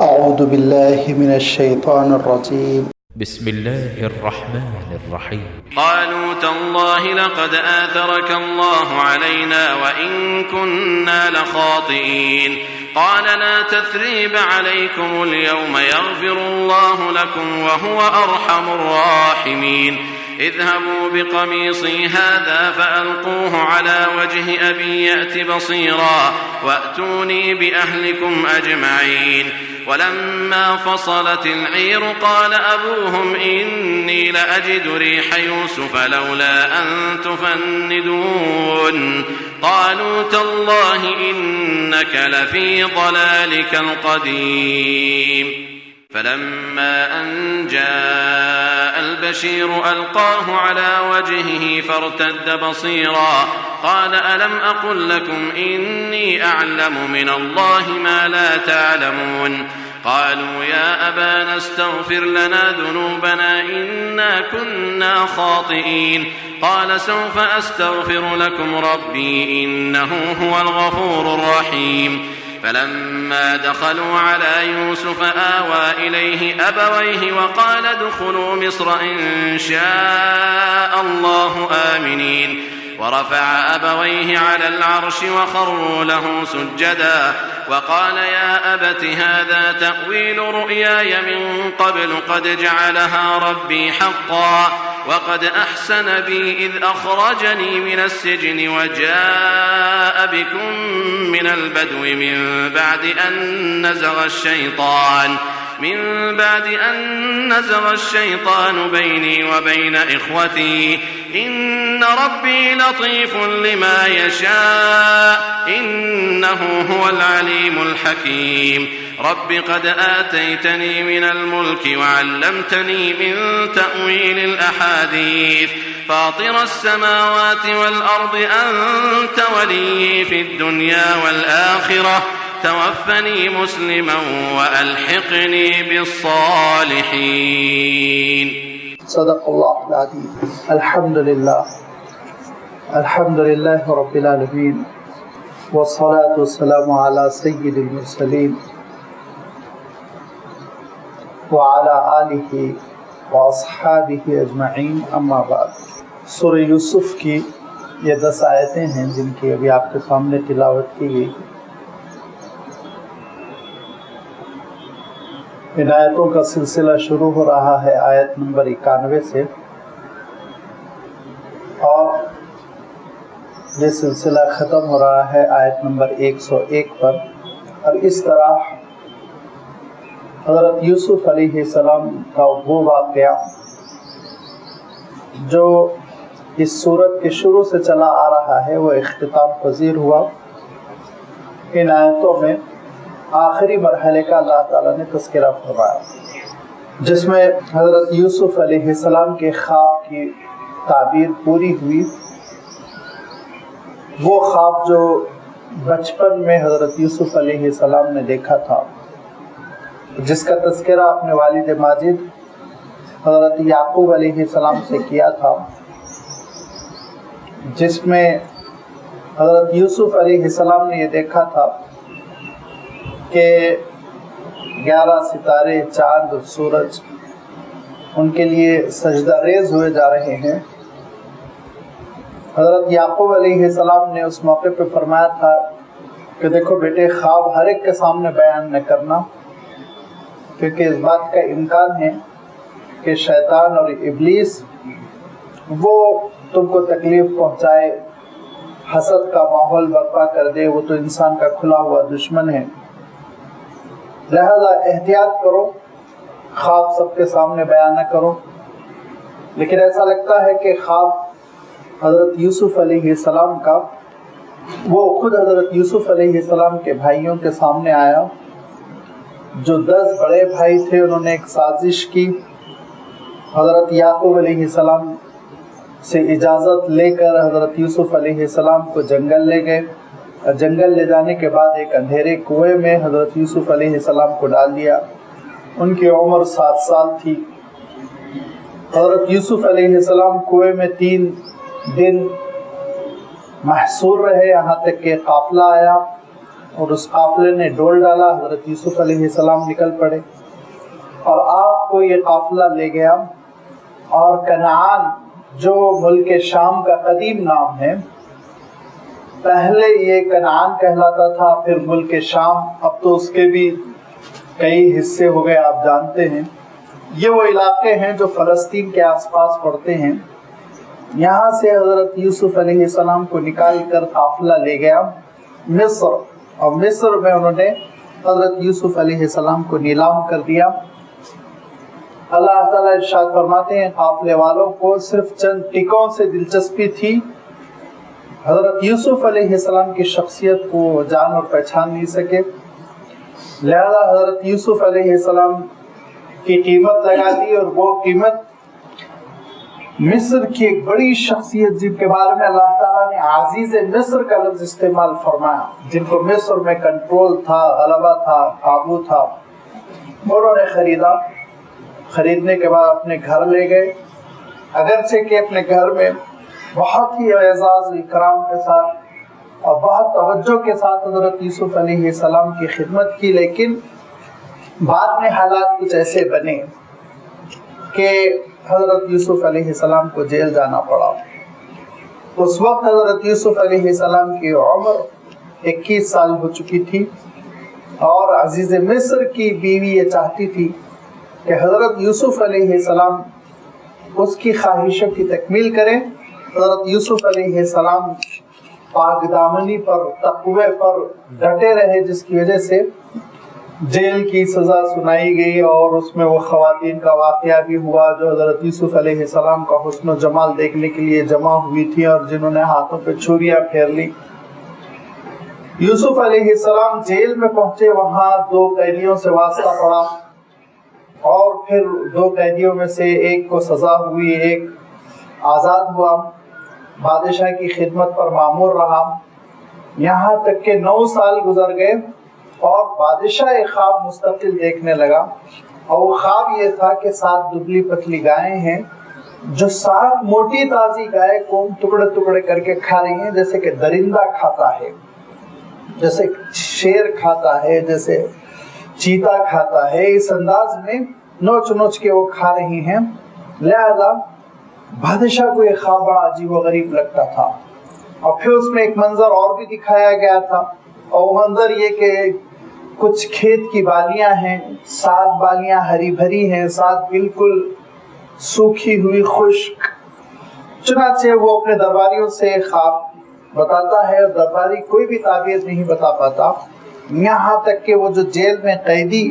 أعوذ بالله من الشيطان الرجيم. بسم الله الرحمن الرحيم. قالوا تالله لقد آثرك الله علينا وإن كنا لخاطئين قال لا تثريب عليكم اليوم يغفر الله لكم وهو أرحم الراحمين اذهبوا بقميصي هذا فألقوه على وجه أبي يأت بصيرا وأتوني بأهلكم أجمعين ولما فصلت العير قال أبوهم إني لأجد ريح يوسف لولا أن تفندون قالوا تالله إنك لفي ضلالك القديم فلما أن جاء البشير ألقاه على وجهه فارتد بصيرا قال ألم أقل لكم إني أعلم من الله ما لا تعلمون قالوا يا أبانا استغفر لنا ذنوبنا إنا كنا خاطئين قال سوف أستغفر لكم ربي إنه هو الغفور الرحيم فلما دخلوا على يوسف آوى إليه أبويه وقال ادخلوا مصر إن شاء الله آمنين ورفع أبويه على العرش وخروا له سجدا وقال يا أبت هذا تأويل رؤياي من قبل قد جعلها ربي حقا وقد أحسن بي إذ أخرجني من السجن وجاء بكم من البدو من بعد أن نزغ الشيطان بيني وبين إخوتي إن ربي لطيف لما يشاء إنه هو العليم الحكيم رب قد آتيتني من الملك وعلمتني من تأويل الأحاديث فاطر السماوات والأرض أنت ولي في الدنيا والآخرة توفني مسلما وألحقني بالصالحين. صدق الله العظيم. الحمد لله رب العالمين والصلاة والسلام على سيد المرسلين وعلى آلہ واصحابہ اجمعین اما بعد. سورہ یوسف کی یہ 10 آیتیں ہیں جن کی ابھی آپ کے سامنے تلاوت کی گئی. ان آیتوں کا سلسلہ شروع ہو رہا ہے آیت نمبر 91 سے اور یہ سلسلہ ختم ہو رہا ہے آیت نمبر 101 پر. اور اس طرح حضرت یوسف علیہ السلام کا وہ واقعہ جو اس سورت کے شروع سے چلا آ رہا ہے وہ اختتام پذیر ہوا. ان آیتوں میں آخری مرحلے کا اللہ تعالیٰ نے تذکرہ فرمایا جس میں حضرت یوسف علیہ السلام کے خواب کی تعبیر پوری ہوئی. وہ خواب جو بچپن میں حضرت یوسف علیہ السلام نے دیکھا تھا جس کا تذکرہ اپنے والد ماجد حضرت یعقوب علیہ السلام سے کیا تھا جس میں حضرت یوسف علیہ السلام نے یہ دیکھا تھا کہ 11 ستارے چاند اور سورج ان کے لیے سجدہ ریز ہوئے جا رہے ہیں. حضرت یعقوب علیہ السلام نے اس موقع پہ فرمایا تھا کہ دیکھو بیٹے خواب ہر ایک کے سامنے بیان نہ کرنا کیونکہ اس بات کا امکان ہے کہ شیطان اور ابلیس وہ تم کو تکلیف پہنچائے, حسد کا ماحول برپا کر دے. وہ تو انسان کا کھلا ہوا دشمن ہے, لہذا احتیاط کرو, خواب سب کے سامنے بیان نہ کرو. لیکن ایسا لگتا ہے کہ خواب حضرت یوسف علیہ السلام کا وہ خود حضرت یوسف علیہ السلام کے بھائیوں کے سامنے آیا. جو 10 بڑے بھائی تھے انہوں نے ایک سازش کی, حضرت یعقوب علیہ السلام سے اجازت لے کر حضرت یوسف علیہ السلام کو جنگل لے گئے. جنگل لے جانے کے بعد ایک اندھیرے کنویں میں حضرت یوسف علیہ السلام کو ڈال دیا. ان کی عمر 7 سال تھی. حضرت یوسف علیہ السلام کنویں میں 3 دن محصور رہے, یہاں تک کہ قافلہ آیا اور اس قافلے نے ڈول ڈالا، حضرت یوسف علیہ السلام نکل پڑے اور آپ کو یہ قافلہ لے گیا، اور کنعان جو ملک شام کا قدیم نام ہے، پہلے یہ کنعان کہلاتا تھا، پھر ملک شام، اب تو اس کے بھی کئی حصے ہو گئے، آپ جانتے ہیں۔ یہ وہ علاقے ہیں جو فلسطین کے آس پاس پڑتے ہیں۔ یہاں سے حضرت یوسف علیہ السلام کو نکال کر قافلہ لے گیا مصر، اور مصر میں انہوں نے حضرت یوسف علیہ السلام کو نیلام کر دیا۔ اللہ تعالیٰ ارشاد فرماتے ہیں قافلے والوں کو صرف چند ٹکوں سے دلچسپی تھی، حضرت یوسف علیہ السلام کی شخصیت کو جان اور پہچان نہیں سکے، لہذا حضرت یوسف علیہ السلام کی قیمت لگا دی، اور وہ قیمت مصر کی ایک بڑی شخصیت جن کے بارے میں اللہ تعالیٰ نے عزیز مصر کا لفظ استعمال فرمایا، جن کو مصر میں کنٹرول تھا، غلبہ تھا، قابو تھا، انہوں نے خریدا۔ خریدنے کے بعد اپنے گھر لے گئے، اگرچہ کہ اپنے گھر میں بہت ہی اعزاز اکرام کے ساتھ اور بہت توجہ کے ساتھ حضرت یوسف علیہ السلام کی خدمت کی، لیکن بعد میں حالات کچھ ایسے بنے کہ حضرت یوسف علیہ السلام کو جیل جانا پڑا۔ اس وقت حضرت یوسف علیہ السلام کی عمر 21 سال ہو چکی تھی، اور عزیز مصر کی بیوی یہ چاہتی تھی کہ حضرت یوسف علیہ السلام اس کی خواہشوں کی تکمیل کریں۔ حضرت یوسف علیہ السلام پاک دامنی پر، تقوی پر ڈٹے رہے، جس کی وجہ سے جیل کی سزا سنائی گئی، اور اس میں وہ خواتین کا واقعہ بھی ہوا جو حضرت یوسف علیہ السلام کا حسن و جمال دیکھنے کے لیے جمع ہوئی تھی، اور جنہوں نے ہاتھوں پہ چھریاں پھیر لی۔ یوسف علیہ السلام جیل میں پہنچے، وہاں 2 قیدیوں سے واسطہ پڑا، اور پھر 2 قیدیوں میں سے ایک کو سزا ہوئی، ایک آزاد ہوا، بادشاہ کی خدمت پر مامور رہا، یہاں تک کہ 9 سال گزر گئے، اور بادشاہ ایک خواب مستقل دیکھنے لگا، اور وہ خواب یہ تھا کہ 7 دبلی پتلی گائیں ہیں جو 7 موٹی تازی گائے کو ٹکڑے ٹکڑے کر کے کھا رہی ہیں، جیسے کہ درندہ کھاتا ہے، جیسے شیر کھاتا ہے، جیسے چیتا کھاتا ہے، اس انداز میں نوچ نوچ کے وہ کھا رہی ہیں۔ لہذا بادشاہ کو یہ خواب بڑا عجیب و غریب لگتا تھا، اور پھر اس میں ایک منظر اور بھی دکھایا گیا تھا، اور وہ منظر یہ کہ کچھ کھیت کی بالیاں ہیں، 7 بالیاں ہری بھری ہیں، 7 بالکل سوکھی ہوئی خشک۔ چنانچہ وہ اپنے درباریوں سے خواب بتاتا ہے، اور درباری کوئی بھی تعبیر نہیں بتا پاتا، یہاں تک کہ وہ جو جیل میں قیدی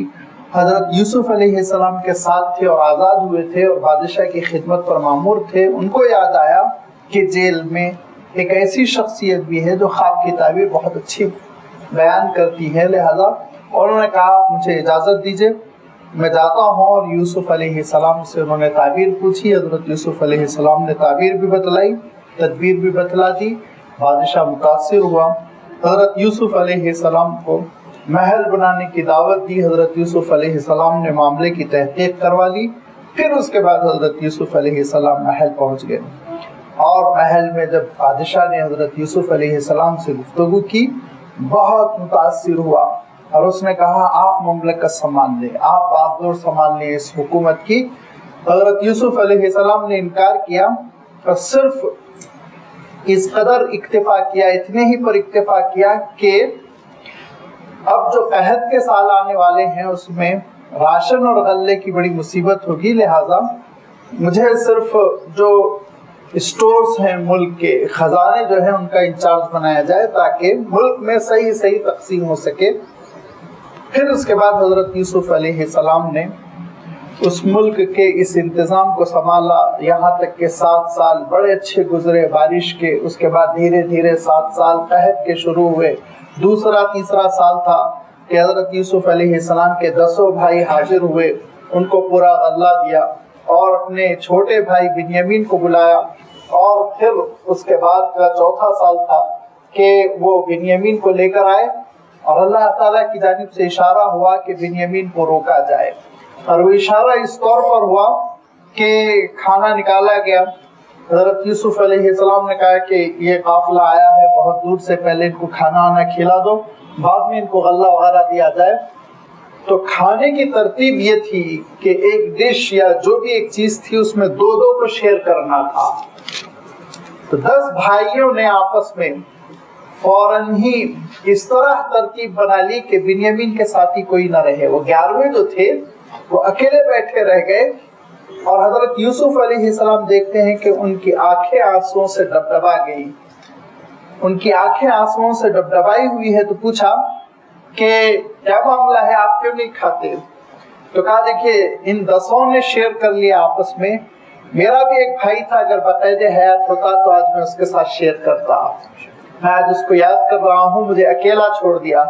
حضرت یوسف علیہ السلام کے ساتھ تھے اور آزاد ہوئے تھے اور بادشاہ کی خدمت پر مامور تھے، ان کو یاد آیا کہ جیل میں ایک ایسی شخصیت بھی ہے جو خواب کی تعبیر بہت اچھی بیان کرتی ہے، لہذا انہوں نے کہا مجھے اجازت دیجئے میں جاتا ہوں، اور یوسف علیہ السلام سے انہوں نے تعبیر پوچھی۔ حضرت یوسف علیہ السلام نے تعبیر بھی بتلائی، تدبیر بھی بتلا دی، بادشاہ متاثر ہوا، حضرت یوسف علیہ السلام کو محل بنانے کی دعوت دی۔ حضرت یوسف علیہ السلام نے معاملے کی تحقیق کروا لی، پھر اس کے بعد حضرت یوسف علیہ السلام محل پہنچ گئے، اور محل میں جب بادشاہ نے حضرت یوسف علیہ السلام سے گفتگو کی، بہت متاثر ہوا، اور اس نے کہا آپ مملکت سنبھال لیں، آپ بازدور سنبھال لیں اس حکومت کی۔ حضرت یوسف علیہ السلام نے انکار کیا، اور صرف اس قدر اکتفا کیا، اتنے ہی پر اکتفا کیا کہ اب جو قحط کے سال آنے والے ہیں اس میں راشن اور غلے کی بڑی مصیبت ہوگی، لہٰذا مجھے صرف جو اسٹورز ہیں ملک کے، خزانے جو ہیں ان کا انچارج بنایا جائے تاکہ ملک میں صحیح تقسیم ہو سکے۔ پھر اس کے بعد حضرت یوسف علیہ السلام نے اس ملک کے اس انتظام کو سنبھالا، یہاں تک کہ 7 سال بڑے اچھے گزرے بارش کے، اس کے بعد دھیرے دھیرے 7 سال قحط کے شروع ہوئے۔ دوسرا تیسرا سال تھا کہ حضرت یوسف علیہ السلام کے 10 بھائی حاضر ہوئے، ان کو پورا غلہ دیا، اور اپنے چھوٹے بھائی بنیامین کو بلایا، اور پھر اس کے بعد کا چوتھا سال تھا کہ وہ بنیامین کو لے کر آئے، اور اللہ تعالیٰ کی جانب سے اشارہ ہوا کہ بنیامین کو روکا جائے، اور وہ اشارہ اس طور پر ہوا کہ کھانا نکالا گیا۔ حضرت یوسف علیہ السلام نے کہا کہ یہ قافلہ آیا ہے بہت دور سے، پہلے ان کو کھانا وانا کھلا دو، بعد میں ان کو غلہ وغیرہ دیا جائے. تو کھانے کی ترتیب یہ تھی کہ ایک ڈش یا جو بھی ایک چیز تھی اس میں 2 کو شیئر کرنا تھا. تو 10 بھائیوں نے آپس میں فوراً ہی اس طرح ترتیب بنا لی کہ بنیامین کے ساتھی کوئی نہ رہے. وہ 11ویں جو تھے وہ اکیلے بیٹھے رہ گئے. اور حضرت یوسف علیہ السلام دیکھتے ہیں کہ ان کی آنکھیں آنسوؤں سے ڈبڈبا گئی. ان کی آنکھیں آنسوؤں سے ڈبڈبائی ہوئی ہے. تو پوچھا کہ کیا معاملہ ہے, آپ کیوں نہیں کھاتے؟ تو کہا دیکھیے ان 10 نے شیئر کر لیا آپس میں. میرا بھی ایک بھائی تھا, اگر باقاعدہ حیات ہوتا تو آج میں اس کے ساتھ شیئر کرتا. میں آج اس کو یاد کر رہا ہوں, مجھے اکیلا چھوڑ دیا.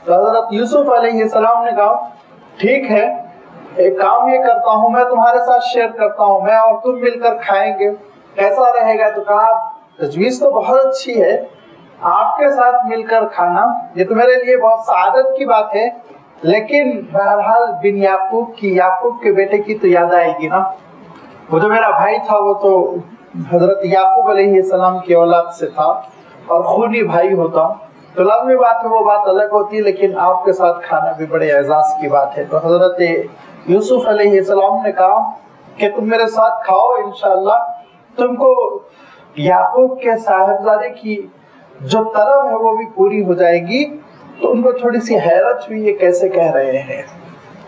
تو حضرت یوسف علیہ السلام نے کہا ٹھیک ہے, ایک کام یہ کرتا ہوں, میں تمہارے ساتھ شیئر کرتا ہوں, میں اور تم مل کر کھائیں گے, کیسا رہے گا؟ تو کہا تجویز تو بہت اچھی ہے, آپ کے ساتھ مل کر کھانا یہ تو میرے لیے بہت سعادت کی بات ہے, لیکن بہرحال بن یعقوب کی, یعقوب کے بیٹے کی تو یاد آئے گی نا. وہ جو میرا بھائی تھا وہ تو حضرت یعقوب علیہ السلام کی اولاد سے تھا اور خونی بھائی ہوتا, تو لازمی بات ہے وہ بات الگ ہوتی, لیکن آپ کے ساتھ کھانا بھی بڑے اعزاز کی بات ہے. تو حضرت یوسف علیہ السلام نے کہا کہ تم میرے ساتھ کھاؤ, انشاءاللہ تم کو یعقوب کے صاحبزادے کی جو طلب ہے وہ بھی پوری ہو جائے گی. تو ان کو تھوڑی سی حیرت ہوئی, یہ کیسے کہہ رہے ہیں,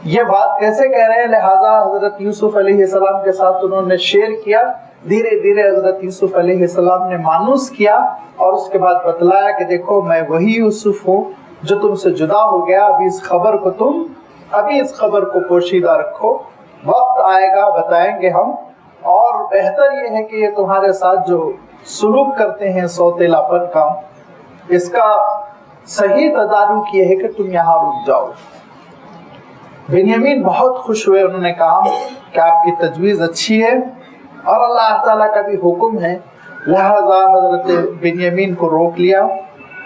یہ بات کیسے کہہ رہے ہیں. لہٰذا حضرت یوسف علیہ السلام کے ساتھ انہوں نے شیئر کیا. دھیرے دھیرے حضرت یوسف علیہ السلام نے مانوس کیا اور اس کے بعد بتلایا کہ دیکھو میں وہی یوسف ہوں جو تم سے جدا ہو گیا. ابھی اس خبر کو پوشیدہ رکھو, وقت آئے گا بتائیں گے ہم. اور بہتر یہ ہے کہ یہ تمہارے ساتھ جو سلوک کرتے ہیں سوتیلا پن کا, اس کا صحیح تدارک یہ ہے کہ تم یہاں رک جاؤ. بنیامین بہت خوش ہوئے, انہوں نے کہا کہ آپ کی تجویز اچھی ہے اور اللہ تعالیٰ کا بھی حکم ہے. لہذا حضرت بنیامین کو روک لیا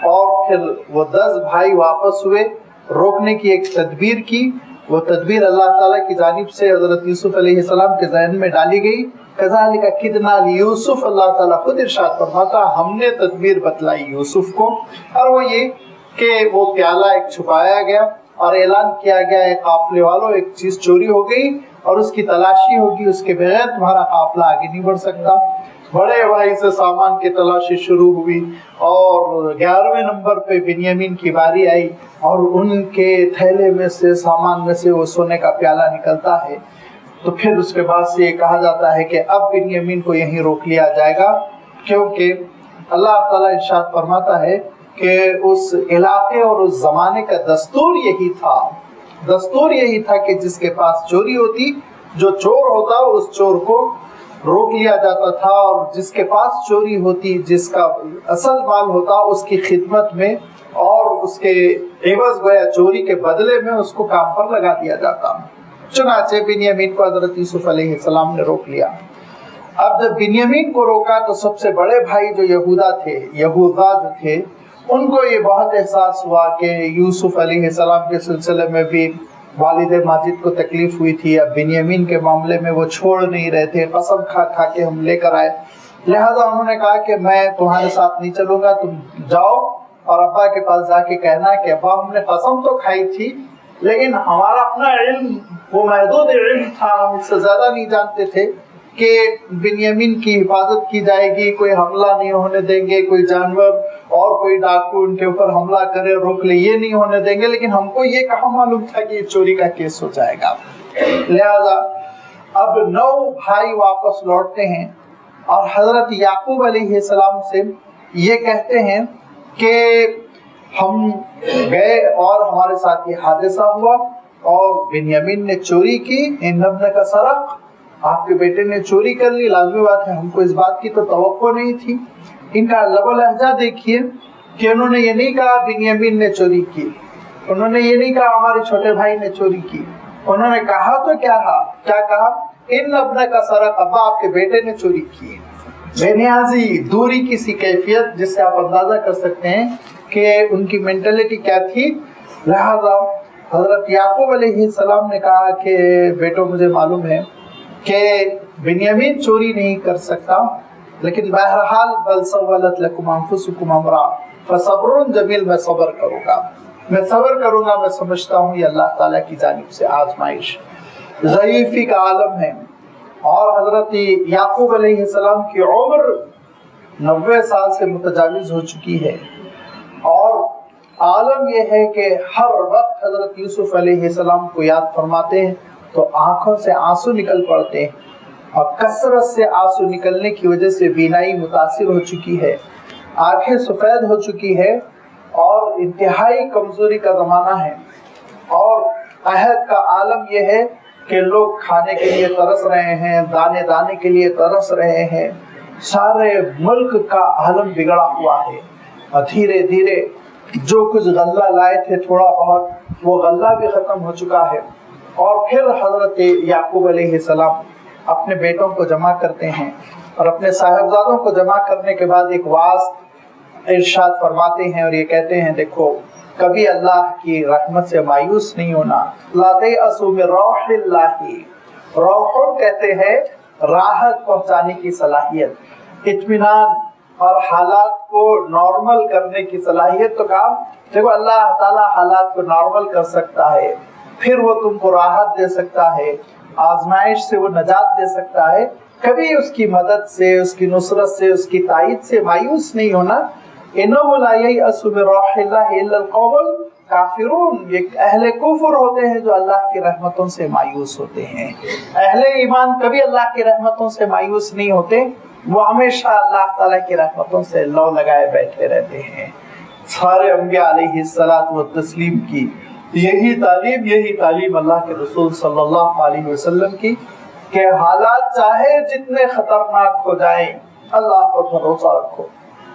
اور پھر وہ 10 بھائی واپس ہوئے. روکنے کی ایک تدبیر کی, وہ تدبیر اللہ تعالیٰ کی جانب سے حضرت یوسف علیہ السلام کے ذہن میں ڈالی گئی. کذالک کدنا لیوسف, اللہ تعالیٰ خود ارشاد فرماتا ہم نے تدبیر بتلائی یوسف کو, اور وہ یہ کہ وہ پیالہ ایک چھپایا گیا اور اعلان کیا گیا ایک قافلے والوں ایک چیز چوری ہو گئی اور اس کی تلاشی ہوگی, اس کے بغیر تمہارا قافلہ آگے نہیں بڑھ سکتا. بڑے بھائی سے سامان کی تلاشی شروع ہوئی اور 11ویں نمبر پہ بنیامین کی باری آئی اور ان کے تھیلے میں سے, سامان میں سے وہ سونے کا پیالہ نکلتا ہے. تو پھر اس کے بعد سے یہ کہا جاتا ہے کہ اب بنیامین کو یہیں روک لیا جائے گا, کیونکہ اللہ تعالیٰ ارشاد فرماتا ہے کہ اس علاقے اور اس زمانے کا دستور یہی تھا کہ جس کے پاس چوری ہوتی, جو چور ہوتا اس چور کو روک لیا جاتا تھا, اور جس کے پاس چوری ہوتی, جس کا اصل مال ہوتا, اس کی خدمت میں اور اس کے عوض گویا چوری کے بدلے میں اس کو کام پر لگا دیا جاتا. چنانچہ بنیامین کو حضرت یوسف علیہ السلام نے روک لیا. اب جب بنیامین کو روکا تو سب سے بڑے بھائی جو یہوذا جو تھے, ان کو یہ بہت احساس ہوا کہ یوسف علیہ السلام کے سلسلے میں بھی والد ماجد کو تکلیف ہوئی تھی, اب بنیامین کے معاملے میں وہ چھوڑ نہیں رہے تھے, قسم کھا کے ہم لے کر آئے. لہذا انہوں نے کہا کہ میں تمہارے ساتھ نہیں چلوں گا, تم جاؤ اور ابا کے پاس جا کے کہنا کہ ابا ہم نے قسم تو کھائی تھی لیکن ہمارا اپنا علم وہ محدود علم تھا, ہم اس سے زیادہ نہیں جانتے تھے کہ بنیامین کی حفاظت کی جائے گی, کوئی حملہ نہیں ہونے دیں گے, کوئی جانور اور کوئی ڈاکو ان کے اوپر حملہ کرے روک لے, یہ نہیں ہونے دیں گے. لیکن ہم کو یہ کہاں معلوم تھا کہ یہ چوری کا کیس ہو جائے گا. لہذا اب 9 بھائی واپس لوٹتے ہیں اور حضرت یعقوب علیہ السلام سے یہ کہتے ہیں کہ ہم گئے اور ہمارے ساتھ یہ حادثہ ہوا اور بنیامین نے چوری کی, ان ابن کا سرق, آپ کے بیٹے نے چوری کر لی. لازمی بات ہے ہم کو اس بات کی تو توقع نہیں تھی. ان کا لب و لہجہ دیکھیے کہ انہوں نے یہ نہیں کہا بنیامین نے چوری کی, انہوں نے یہ نہیں کہا ہمارے چھوٹے بھائی نے چوری کی, انہوں نے کہا تو کیا کہا ان ابن کا سرق, ابا آپ کے بیٹے نے چوری کی. بے نیازی دوری کی سی کیفیت جس سے آپ اندازہ کر سکتے ہیں کہ ان کی مینٹلٹی کیا تھی. لہذا حضرت یعقوب علیہ السلام نے کہا کہ بیٹو مجھے معلوم ہے کہ بنیامین چوری نہیں کر سکتا, لیکن بہرحال بل سولت لکم انفسکم امرا فصبر جمیل, میں صبر کروں گا. میں صبر کروں گا، میں سمجھتا ہوں یہ اللہ تعالیٰ کی جانب سے آزمائش ہے۔ ضعیفی کا عالم ہے، اور حضرت یعقوب علیہ السلام کی عمر 90 سال سے متجاوز ہو چکی ہے، اور عالم یہ ہے کہ ہر وقت حضرت یوسف علیہ السلام کو یاد فرماتے ہیں تو آنکھوں سے آنسو نکل پڑتے ہیں، اور کثرت سے آنسو نکلنے کی وجہ سے بینائی متاثر ہو چکی ہے، آنکھیں سفید ہو چکی ہے، اور انتہائی کمزوری کا زمانہ ہے، اور قحط کا عالم یہ ہے کہ لوگ کھانے کے لیے ترس رہے ہیں، دانے دانے کے لیے ترس رہے ہیں، سارے ملک کا عالم بگڑا ہوا ہے، اور دھیرے دھیرے جو کچھ غلہ لائے تھے تھوڑا بہت وہ غلہ بھی ختم ہو چکا ہے۔ اور پھر حضرت یعقوب علیہ السلام اپنے بیٹوں کو جمع کرتے ہیں، اور اپنے صاحبزادوں کو جمع کرنے کے بعد ایک وعظ ارشاد فرماتے ہیں، اور یہ کہتے ہیں دیکھو کبھی اللہ کی رحمت سے مایوس نہیں ہونا۔ لا تیأسوا من روح اللہ، روح کہتے ہیں راحت پہنچانے کی صلاحیت، اطمینان اور حالات کو نارمل کرنے کی صلاحیت۔ تو کہا دیکھو اللہ تعالیٰ حالات کو نارمل کر سکتا ہے، پھر وہ تم کو راحت دے سکتا ہے، آزمائش سے وہ نجات دے سکتا ہے، کبھی اس کی مدد سے، اس کی نصرت سے، اس کی تائید سے مایوس نہیں ہونا۔ انہ لا ییأس من روح اللہ الا القوم الکافرون، یہ اہل کفر ہوتے ہیں جو اللہ کی رحمتوں سے مایوس ہوتے ہیں۔ اہل ایمان کبھی اللہ کی رحمتوں سے مایوس نہیں ہوتے، وہ ہمیشہ اللہ تعالیٰ کی رحمتوں سے لو لگائے بیٹھے رہتے ہیں۔ سارے انبیاء علیہ الصلوۃ والتسلیم کی یہی تعلیم اللہ کے رسول صلی اللہ علیہ وسلم کی، کہ حالات چاہے جتنے خطرناک ہو جائیں اللہ پر بھروسہ رکھو،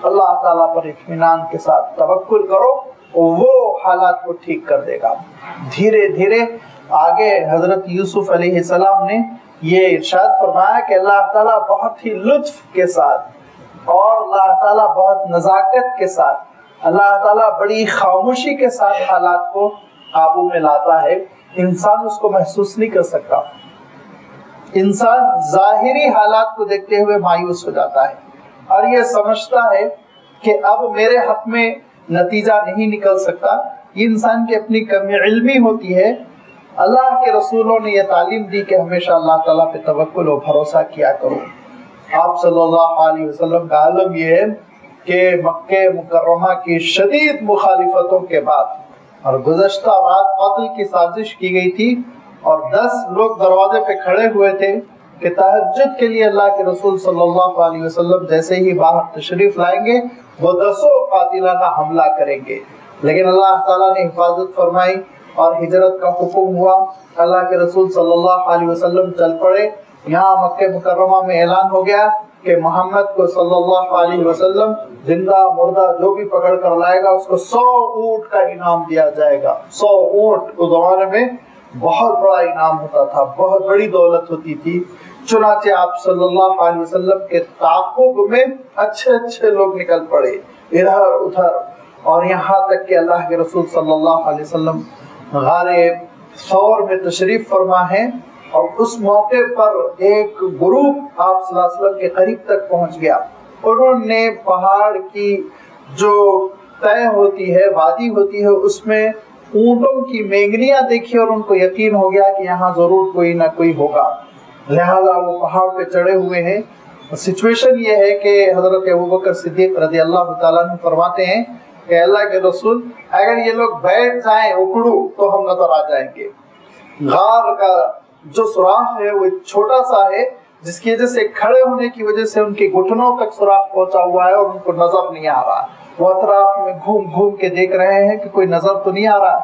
اللہ تعالیٰ پر اطمینان کے ساتھ توکل کرو، وہ حالات کو ٹھیک کر دے گا۔ دھیرے دھیرے آگے حضرت یوسف علیہ السلام نے یہ ارشاد فرمایا کہ اللہ تعالیٰ بہت ہی لطف کے ساتھ اور اللہ تعالیٰ بہت نزاکت کے ساتھ، اللہ تعالیٰ بڑی خاموشی کے ساتھ حالات کو قابو میں لاتا ہے، انسان اس کو محسوس نہیں کر سکتا۔ انسان ظاہری حالات کو دیکھتے ہوئے مایوس ہو جاتا ہے، اور یہ سمجھتا ہے کہ اب میرے حق میں نتیجہ نہیں نکل سکتا، یہ انسان کی اپنی کم علمی ہوتی ہے۔ اللہ کے رسولوں نے یہ تعلیم دی کہ ہمیشہ اللہ تعالیٰ پہ توکل و بھروسہ کیا کرو۔ آپ صلی اللہ علیہ وسلم کا عالم یہ ہے کہ مکہ مکرمہ کی شدید مخالفتوں کے بعد، اور گزشتہ رات قتل کی سازش کی گئی تھی، اور 10 لوگ دروازے پہ کھڑے ہوئے تھے کہ تہجد کے لیے اللہ کے رسول صلی اللہ علیہ وسلم جیسے ہی باہر تشریف لائیں گے وہ 10 قاتلانہ حملہ کریں گے، لیکن اللہ تعالیٰ نے حفاظت فرمائی اور ہجرت کا حکم ہوا۔ اللہ کے رسول صلی اللہ علیہ وسلم چل پڑے۔ یہاں مکہ مکرمہ میں اعلان ہو گیا کہ محمد کو صلی اللہ علیہ وسلم زندہ مردہ جو بھی پکڑ کر لائے گا اس کو 100 اونٹ کا انعام دیا جائے گا۔ 100 اونٹ اس زمانے میں بہت بڑا انعام ہوتا تھا، بہت بڑی دولت ہوتی تھی۔ چنانچہ آپ صلی اللہ علیہ وسلم کے تعاقب میں اچھے لوگ نکل پڑے ادھر ادھر، اور یہاں تک کہ اللہ کے رسول صلی اللہ علیہ وسلم غار ثور میں تشریف فرما ہے، اور اس موقع پر ایک گروپ آپ صلی اللہ علیہ وسلم کے قریب تک پہنچ گیا۔ انہوں نے پہاڑ کی جو طے ہوتی ہے، وادی ہوتی ہے، اس میں اونٹوں کی مینگنیاں دیکھی، اور ان کو یقین ہو گیا کہ یہاں ضرور کوئی نہ کوئی ہوگا، لہذا وہ پہاڑ پہ چڑھے ہوئے ہیں۔ سچویشن یہ ہے کہ حضرت ابوبکر صدیق رضی اللہ تعالیٰ عنہ فرماتے ہیں کہ اللہ کے رسول اگر یہ لوگ بیٹھ جائیں اکڑو تو ہم نظر آ جائیں گے۔ غار کا جو سوراخ ہے وہ چھوٹا سا ہے، جس کی وجہ سے کھڑے ہونے کی وجہ سے ان کے گھٹنوں تک سوراخ پہنچا ہوا ہے اور ان کو نظر نہیں آ رہا۔ وہ اطراف میں گھوم گھوم کے دیکھ رہے ہیں کہ کوئی نظر تو نہیں آ رہا۔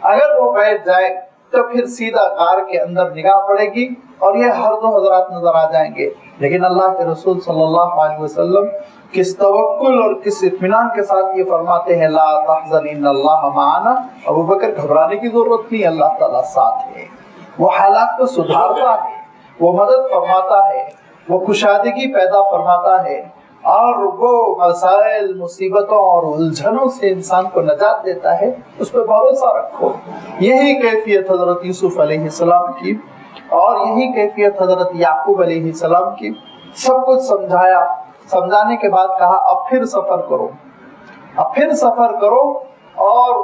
اگر وہ بیٹھ جائے تو پھر سیدھا غار کے اندر نگاہ پڑے گی اور یہ ہر دو حضرات نظر آ جائیں گے۔ لیکن اللہ کے رسول صلی اللہ علیہ وسلم کس توکل اور کس اطمینان کے ساتھ یہ فرماتے ہیں لا تحزن ان اللہ معنا۔ ابو بکر گھبرانے کی ضرورت نہیں، اللہ تعالیٰ ساتھ ہے، وہ حالات کو سدھارتا ہے، وہ مدد فرماتا ہے، وہ کشادگی پیدا فرماتا ہے، اور وہ مسائل مصیبتوں اور الجھنوں سے انسان کو نجات دیتا ہے۔ اس پہ بھروسہ رکھو۔ یہی کیفیت حضرت یوسف علیہ السلام کی اور یہی کیفیت حضرت یعقوب علیہ السلام کی۔ سب کچھ سمجھایا، سمجھانے کے بعد کہا اب پھر سفر کرو، اب پھر سفر کرو اور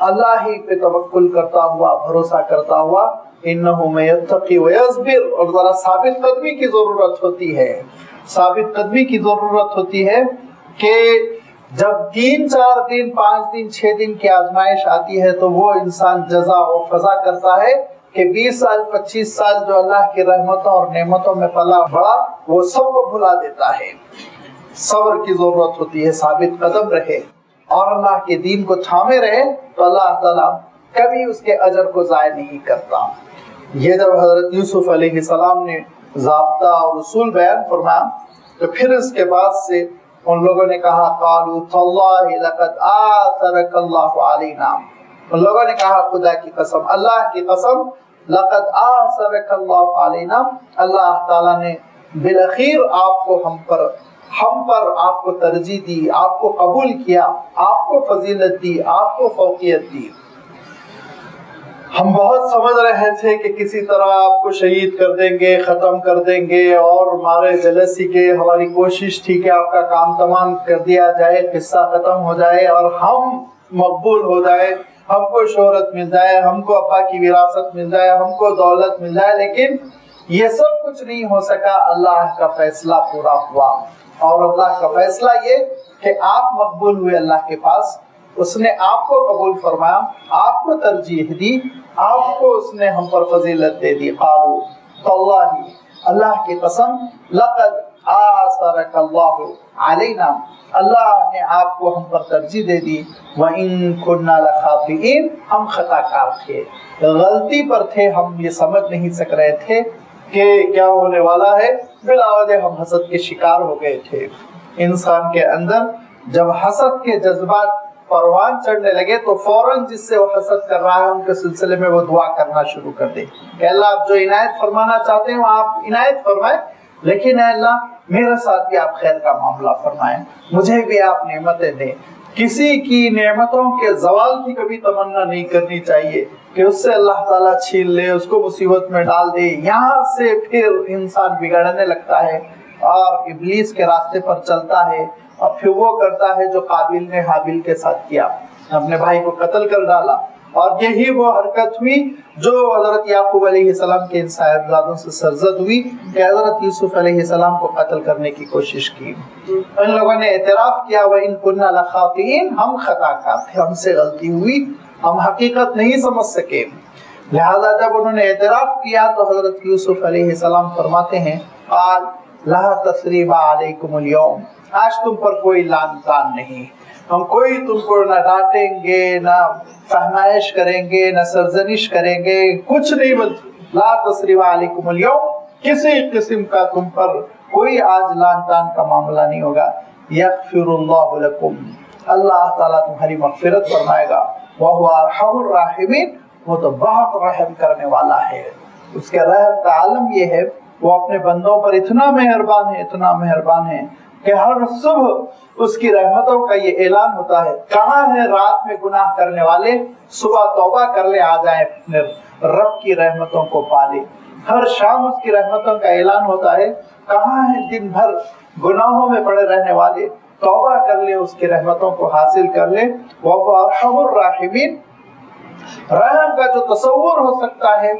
اللہ ہی پہ توکل کرتا ہوا، بھروسہ کرتا ہوا، انہو من یتقی ویصبر، اور ذرا ثابت قدمی کی ضرورت ہوتی ہے، ثابت قدمی کی ضرورت ہوتی ہے کہ جب 3-4 دن 5 دن 6 دن کی آزمائش آتی ہے تو وہ انسان جزا و فضا کرتا ہے کہ 20 سال 25 سال جو اللہ کی رحمتوں اور نعمتوں میں پلا بڑا وہ سب کو بھلا دیتا ہے۔ صبر کی ضرورت ہوتی ہے، ثابت قدم رہے اور اللہ کے دین کو تھامے رہے تو اللہ تعالیٰ کبھی اس کے اجر کو ضائع نہیں کرتا۔ یہ جب حضرت یوسف علیہ السلام نے ضابطہ اور اصول بیان فرمایا تو پھر اس کے بعد سے ان لوگوں نے کہا قالوا تاللہ لقد آثرک اللہ علینا، ان لوگوں نے کہا خدا کی قسم، اللہ کی قسم، لقد آثرک اللہ علینا، اللہ تعالیٰ نے بالأخیر آپ کو ہم پر آپ کو ترجیح دی، آپ کو قبول کیا، آپ کو فضیلت دی، آپ کو فوقیت دی۔ ہم بہت سمجھ رہے تھے کہ کسی طرح آپ کو شہید کر دیں گے، ختم کر دیں گے، اور مارے جلسی کے ہماری کوشش تھی کہ آپ کا کام تمام کر دیا جائے، قصہ ختم ہو جائے اور ہم مقبول ہو جائے، ہم کو شہرت مل جائے، ہم کو ابا کی وراثت مل جائے، ہم کو دولت مل جائے، لیکن یہ سب کچھ نہیں ہو سکا۔ اللہ کا فیصلہ پورا ہوا، اور اللہ کا فیصلہ یہ کہ آپ مقبول ہوئے اللہ کے پاس، اس نے آپ کو قبول فرمایا، آپ کو ترجیح دی، آپ کو اس نے ہم پر فضیلت دے دی۔ قالوا تاللہ، اللہ کی قسم، لقد آثرک اللہ علینا، اللہ نے آپ کو ہم پر ترجیح دے دی، وَإِن كُنَّا لَخَاطِئِينَ، ہم خطا کار تھے، غلطی پر تھے، ہم یہ سمجھ نہیں سک رہے تھے کہ کیا ہونے والا ہے، بلا وجہ ہم حسد کے شکار ہو گئے تھے۔ انسان کے اندر جب حسد کے جذبات پروان چڑھنے لگے تو فوراً جس سے وہ حسد کر رہا ہے ان کے سلسلے میں وہ دعا کرنا شروع کر دے کہ اللہ آپ جو عنایت فرمانا چاہتے ہیں وہ آپ عنایت فرمائیں، لیکن اے اللہ میرے ساتھ بھی آپ خیر کا معاملہ فرمائیں، مجھے بھی آپ نعمتیں دیں۔ کسی کی نعمتوں کے زوال کی کبھی تمنا نہیں کرنی چاہیے کہ اس سے اللہ تعالیٰ چھین لے، اس کو مصیبت میں ڈال دے۔ یہاں سے پھر انسان بگڑنے لگتا ہے اور ابلیس کے راستے پر چلتا ہے، اور پھر وہ کرتا ہے جو قابیل نے حابیل کے ساتھ کیا، اپنے بھائی کو قتل کر ڈالا، اور یہی وہ حرکت ہوئی جو حضرت یعقوب علیہ السلام کے ان صاحبزادوں سے سرزد ہوئی کہ حضرت یوسف علیہ السلام کو قتل کرنے کی کوشش کی۔ ان لوگوں نے اعتراف کیا وَإِن كُنَّا لَخَاطِئِينَ، ہم خطا کار تھے، ہم سے غلطی ہوئی، ہم حقیقت نہیں سمجھ سکے۔ لہذا جب انہوں نے اعتراف کیا تو حضرت یوسف علیہ السلام فرماتے ہیں قال لا تثریب علیکم اليوم، آج تم پر کوئی لان تان نہیں، ہم کوئی تم کو نہ ڈانٹیں گے، نہ فہمائش کریں گے، نہ سرزنش کریں گے، کچھ نہیں، بلکہ لا تثریب علیکم اليوم، کسی قسم کا تم پر کوئی آج لان تان کا معاملہ نہیں ہوگا۔ یغفر اللہ لکم، اللہ تعالیٰ تمہاری مغفرت فرمائے گا، وہو ارحم الراحمین، وہ تو بہت رحم کرنے والا ہے۔ اس کے رحم کا عالم یہ ہے وہ اپنے بندوں پر اتنا مہربان ہے، اتنا مہربان ہے کہ ہر صبح اس کی رحمتوں کا یہ اعلان ہوتا ہے۔ کہاں ہے رات میں گناہ کرنے والے، صبح توبہ کر لے، آ جائیں اپنے رب کی رحمتوں کو پالے۔ ہر شام اس کی رحمتوں کا اعلان ہوتا ہے۔ کہاں ہے دن بھر گناہوں میں پڑے رہنے والے، توبہ کر لے، اس کی رحمتوں کو حاصل کر لے۔ وہ ارحم الراحمین، رحم کا جو تصور ہو سکتا ہے،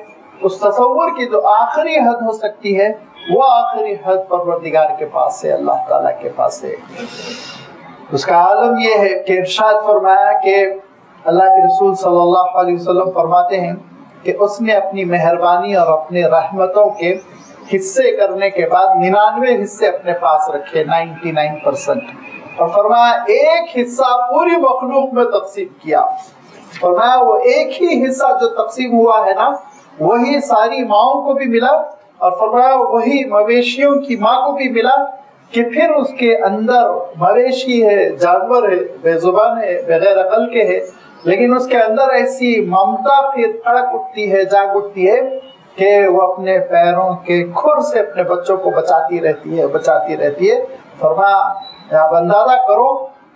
اس تصور کی جو آخری حد ہو سکتی ہے، وہ آخری حد پروردگار کے پاس ہے، اللہ تعالیٰ کے پاس ہے۔ اس کا عالم یہ ہے کہ ارشاد فرمایا کہ اللہ کے رسول صلی اللہ علیہ وسلم فرماتے ہیں کہ اس نے اپنی مہربانی اور اپنے رحمتوں کے حصے کرنے کے بعد 99 حصے اپنے پاس رکھے، 99%، اور فرمایا ایک حصہ پوری مخلوق میں تقسیم کیا۔ فرمایا وہ ایک ہی حصہ جو تقسیم ہوا ہے نا، وہی ساری ماؤں کو بھی ملا، اور فرمایا وہی مویشیوں کی ماں کو بھی ملا کہ پھر اس کے اندر مویشی ہے، جانور ہے، بے زبان ہے، بغیر عقل کے ہے، لیکن اس کے اندر ایسی ممتا پھر کھڑک اٹھتی ہے، جاگ اٹھتی ہے کہ وہ اپنے پیروں کے کھر سے اپنے بچوں کو بچاتی رہتی ہے۔ فرمایا آپ اندازہ کرو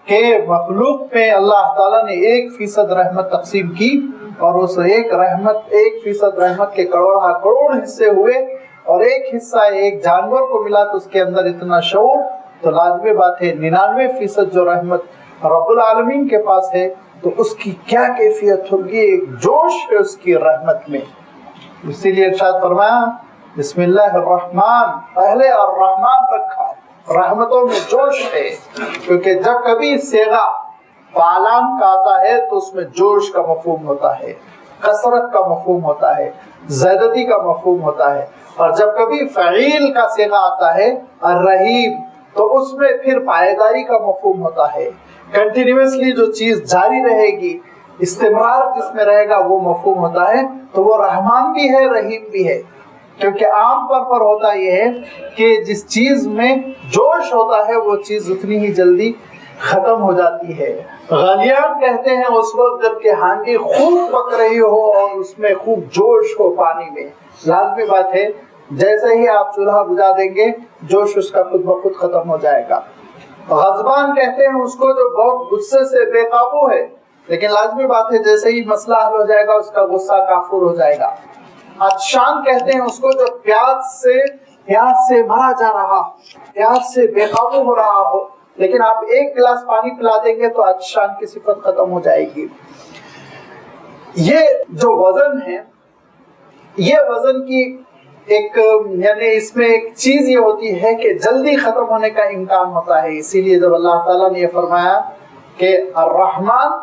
کہ مخلوق پہ اللہ تعالیٰ نے 1% رحمت تقسیم کی، اور اس 1% رحمت کے کروڑ حصے ہوئے، اور ایک حصہ ایک جانور کو ملا تو اس کے اندر اتنا شعور، تو لازمی بات ہے 99% جو رحمت رب العالمین کے پاس ہے تو اس کی کیا کیفیت ہوگی، ایک جوش ہے اس کی رحمت میں. اسی لیے ارشاد فرمایا بسم اللہ الرحمن، پہلے الرحمن رکھا، رحمتوں میں جوش ہے. کیونکہ جب کبھی صیغہ فعلان کا آتا ہے تو اس میں جوش کا مفہوم ہوتا ہے، کثرت کا مفہوم ہوتا ہے، زیادتی کا مفہوم ہوتا ہے. اور جب کبھی فعیل کا صیغہ آتا ہے الرحیم تو اس میں پھر پائیداری کا مفہوم ہوتا ہے، کنٹینیوسلی جو چیز جاری رہے گی، استمرار جس میں رہے گا وہ مفہوم ہوتا ہے. تو وہ رحمان بھی ہے، رحیم بھی ہے. کیونکہ عام طور پر ہوتا یہ ہے کہ جس چیز میں جوش ہوتا ہے وہ چیز اتنی ہی جلدی ختم ہو جاتی ہے. غالیان کہتے ہیں اس وقت جب کہ ہانڈی خوب پک رہی ہو اور اس میں خوب جوش ہو پانی میں. لازمی بات ہے جیسے ہی آپ چولہا بجھا دیں گے جوش اس کا خود بخود ختم ہو جائے گا. غضبان کہتے ہیں اس کو جو بہت غصے سے بے قابو ہے، لیکن لازمی بات ہے جیسے ہی مسئلہ حل ہو جائے گا اس کا غصہ کافور ہو جائے گا. عطشان کہتے ہیں اس کو جو پیاس سے مرا جا رہا، پیاس سے بے قابو ہو رہا ہو، لیکن آپ ایک گلاس پانی پلا دیں گے تو عطشان کی صفت ختم ہو جائے گی. یہ جو وزن ہے، یہ وزن کی ایک یعنی اس میں ایک چیز یہ ہوتی ہے کہ جلدی ختم ہونے کا امکان ہوتا ہے. اسی لیے جب اللہ تعالیٰ نے یہ فرمایا کہ الرحمن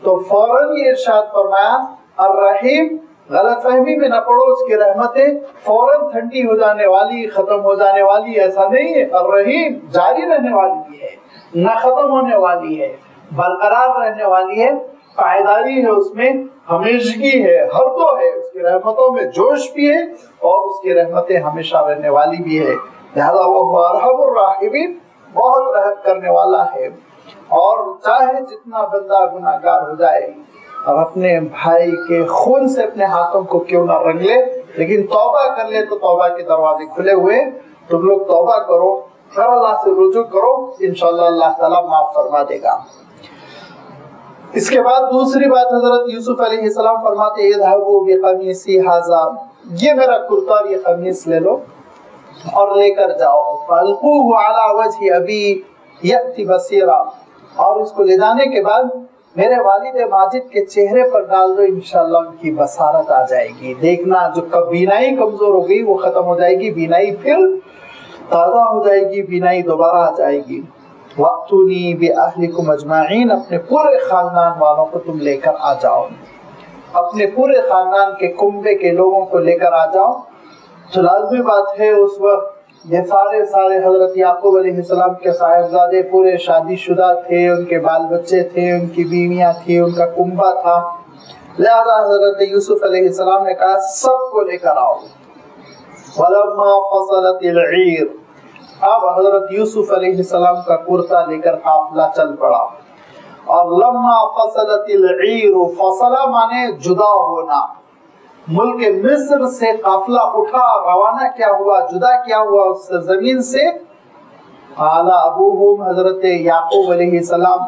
تو فوراً یہ ارشاد فرمایا الرحیم. غلط فہمی میں نہ پڑو، اس کی رحمتیں فوراً ٹھنڈی ہو جانے والی، ختم ہو جانے والی ایسا نہیں ہے. الرحیم جاری رہنے والی ہے، نہ ختم ہونے والی ہے، برقرار رہنے والی ہے، پائیداری ہے، اس میں ہمیشگی ہے، ہر دو ہے. اس کی رحمتوں میں جوش بھی ہے اور اس کی رحمتیں ہمیشہ رہنے والی بھی ہے. لہذا وہ ارحم الراحمین، بہت رحم کرنے والا ہے. اور چاہے جتنا بندہ گناہگار ہو جائے اور اپنے بھائی کے خون سے اپنے ہاتھوں کو کیوں نہ رنگ لے، لیکن توبہ کر لے تو توبہ کے دروازے کھلے ہوئے. تم لوگ توبہ کرو، پھر اللہ سے رجوع کرو، انشاءاللہ اللہ تعالیٰ معاف فرما دے گا. اس کے بعد دوسری بات حضرت یوسف علیہ السلام فرماتے اذهبوا بقمیصی ھذا، یہ میرا کرتا اور یہ قمیص لے لو اور لے کر جاؤ. فالقوه علی وجه ابی یأتی بصیرا، اور اس کو لے جانے کے بعد میرے والد ماجد کے چہرے پر ڈال دو، انشاءاللہ ان کی بصارت آ جائے گی. دیکھنا جو بینائی کمزور ہو گئی وہ ختم ہو جائے گی، بینائی پھر تازہ ہو جائے گی، بینائی دوبارہ آ جائے گی. وَأْتُونِي بِأَهْلِكُمْ أَجْمَعِينَ، اپنے پورے خاندان والوں کو تم لے کر آ جاؤ، اپنے پورے خاندان کے کنبے کے لوگوں کو لے کر آ جاؤ. تو لازمی بات ہے اس وقت یہ سارے حضرت یعقوب علیہ السلام کے صاحبزادے پورے شادی شدہ تھے، ان کے بال بچے تھے، ان کی بیویاں تھیں، ان کا کنبہ تھا. لہذا حضرت یوسف علیہ السلام نے کہا سب کو لے کر آؤ. وَلَمَّا فَصَلَتِ الْعِيرُ، اب حضرت یوسف علیہ السلام کا کرتا لے کر قافلہ چل پڑا. اور لما فصلت العیر، فصلہ مانے جدا ہونا، ملک مصر سے قافلہ اٹھا، روانہ کیا ہوا، جدا کیا ہوا اس زمین سے. اعلیٰ ابوہم، حضرت یعقوب علیہ السلام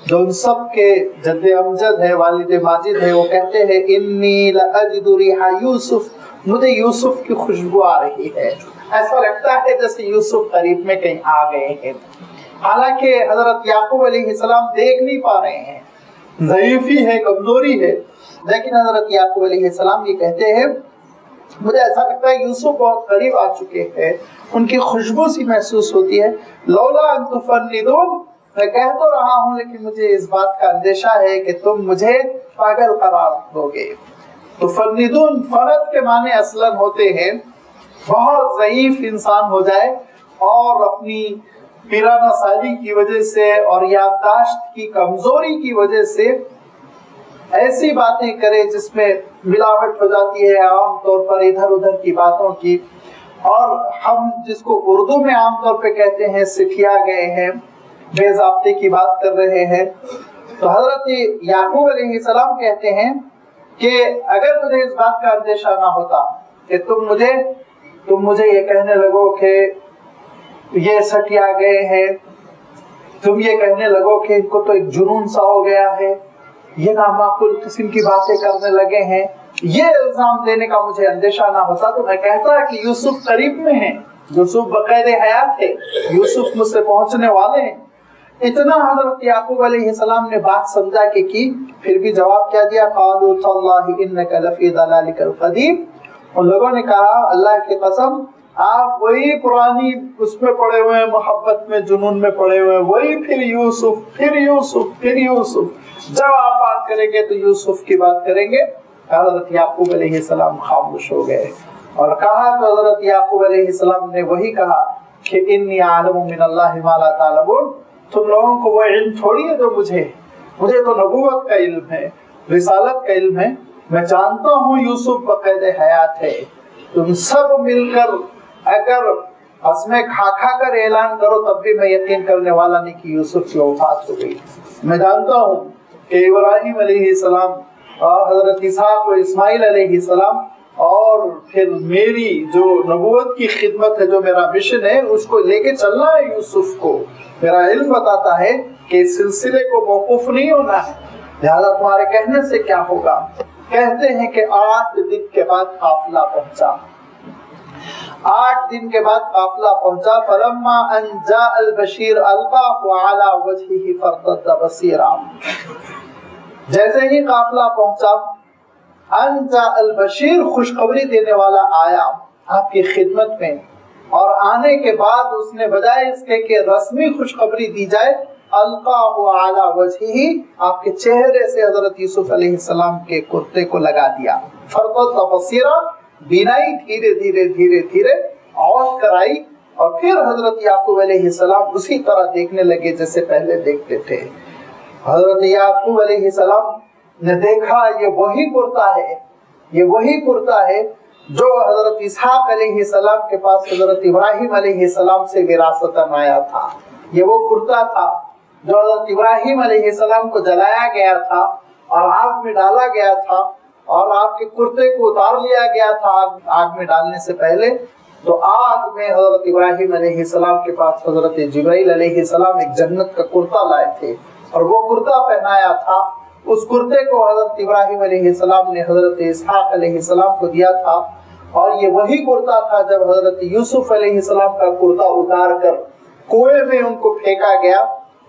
جو ان سب کے جد امجد ہے، والد ماجد ہے، وہ کہتے ہیں انی لاجد ریح یوسف، مجھے یوسف کی خوشبو آ رہی ہے، ایسا لگتا ہے جیسے یوسف قریب میں کہیں آ گئے ہیں. حالانکہ حضرت یعقوب علیہ السلام دیکھ نہیں پا رہے ہیں، ضعیفی ہے، کمزوری ہے، لیکن حضرت یعقوب علیہ السلام یہ کہتے ہیں مجھے ایسا لگتا ہے یوسف بہت قریب آ چکے ہیں، ان کی خوشبو سی محسوس ہوتی ہے. لولا ان تفندون، میں کہہ تو رہا ہوں لیکن مجھے اس بات کا اندیشہ ہے کہ تم مجھے پاگل قرار دو گے. تفندون فرد کے معنی اصلاً ہوتے ہیں بہت ضعیف انسان ہو جائے اور اپنی پیرانہ سالی کی وجہ سے اور یادداشت کی کمزوری کی وجہ سے ایسی باتیں کرے جس میں ملاوٹ ہو جاتی ہے عام طور پر ادھر ادھر کی باتوں کی، اور ہم جس کو اردو میں عام طور پہ کہتے ہیں سٹھیا گئے ہیں، بے ضابطے کی بات کر رہے ہیں. تو حضرت یعقوب علیہ السلام کہتے ہیں کہ اگر مجھے اس بات کا اندیشہ نہ ہوتا کہ تم مجھے یہ کہنے لگو کہ یہ سٹیا گئے ہیں، تم یہ کہنے لگو کہ ان کو تو ایک جنون سا ہو گیا ہے، یہ نامعقول قسم کی باتیں کرنے لگے ہیں، یہ الزام دینے کا مجھے اندیشہ نہ ہوتا تو میں کہتا کہ یوسف قریب میں ہیں، یوسف بقید حیات ہے، یوسف مجھ سے پہنچنے والے ہیں. اتنا حضرت یعقوب علیہ السلام نے بات سمجھا کہ کی، پھر بھی جواب کیا دیا؟ قالوا تاللہ انک لفی ضلالک القدیم، ان لوگوں نے کہا اللہ کی قسم آپ وہی پرانی اس میں پڑے ہوئے ہیں، محبت میں جنون میں پڑے ہوئے ہیں، وہی پھر یوسف پھر یوسف پھر یوسف، جب آپ بات کریں گے تو یوسف کی بات کریں گے۔ حضرت یعقوب علیہ السلام خاموش ہو گئے اور کہا تو حضرت یعقوب علیہ السلام نے وہی کہا کہ انی اعلم من اللہ ما لا تعلمون، تم لوگوں کو وہ علم تھوڑی ہے جو مجھے تو نبوت کا علم ہے، رسالت کا علم ہے، میں جانتا ہوں یوسف بقید حیات ہے، تم سب مل کر اگر قسمیں کھا کر اعلان کرو تب بھی میں یقین کرنے والا نہیں کہ یوسف کی وفات ہو گئی۔ میں جانتا ہوں کہ ابراہیم علیہ السلام اور حضرت اسحاق و اسماعیل علیہ السلام اور پھر میری جو نبوت کی خدمت ہے، جو میرا مشن ہے، اس کو لے کے چلنا ہے یوسف کو۔ میرا علم بتاتا ہے کہ اس سلسلے کو موقوف نہیں ہونا ہے، لہذا تمہارے کہنے سے کیا ہوگا؟ کہتے ہیں کہ 8 دن کے بعد قافلہ پہنچا، 8 دن کے بعد قافلہ پہنچا۔ فلما ان جاء البشیر القاه على وجهه فارتد بصيرا، جیسے ہی قافلہ پہنچا، ان جاء البشیر خوشخبری دینے والا آیا آپ کی خدمت میں، اور آنے کے بعد اس نے بجائے اس کے کہ رسمی خوشخبری دی جائے، القاه على وجهه آپ کے چہرے سے حضرت یوسف علیہ السلام کے کرتے کو لگا دیا۔ فرتد بصیرا، بینائی دھیرے دھیرے دھیرے دھیرے اوت کرائی، اور پھر حضرت یعقوب علیہ السلام اسی طرح دیکھنے لگے جیسے پہلے دیکھتے تھے۔ حضرت یعقوب علیہ السلام نے دیکھا یہ وہی کرتا ہے، یہ وہی کرتا ہے جو حضرت اسحاق علیہ السلام کے پاس حضرت ابراہیم علیہ السلام سے وراثتاً آیا تھا۔ یہ وہ کرتا تھا جو حضرت ابراہیم علیہ السلام کو جلایا گیا تھا اور آگ میں ڈالا گیا تھا، اور آپ کے کرتے کو اتار لیا گیا تھا آگ میں ڈالنے سے پہلے۔ تو آگ میں حضرت ابراہیم علیہ السلام کے پاس حضرت جبرائیل علیہ السلام ایک جنت کا کرتا لائے تھے اور وہ کرتا پہنایا تھا۔ اس کرتے کو حضرت ابراہیم علیہ السلام نے حضرت اسحاق علیہ السلام کو دیا تھا، اور یہ وہی کرتا تھا جب حضرت یوسف علیہ السلام کا کرتا اتار کر کنویں میں ان کو پھینکا گیا،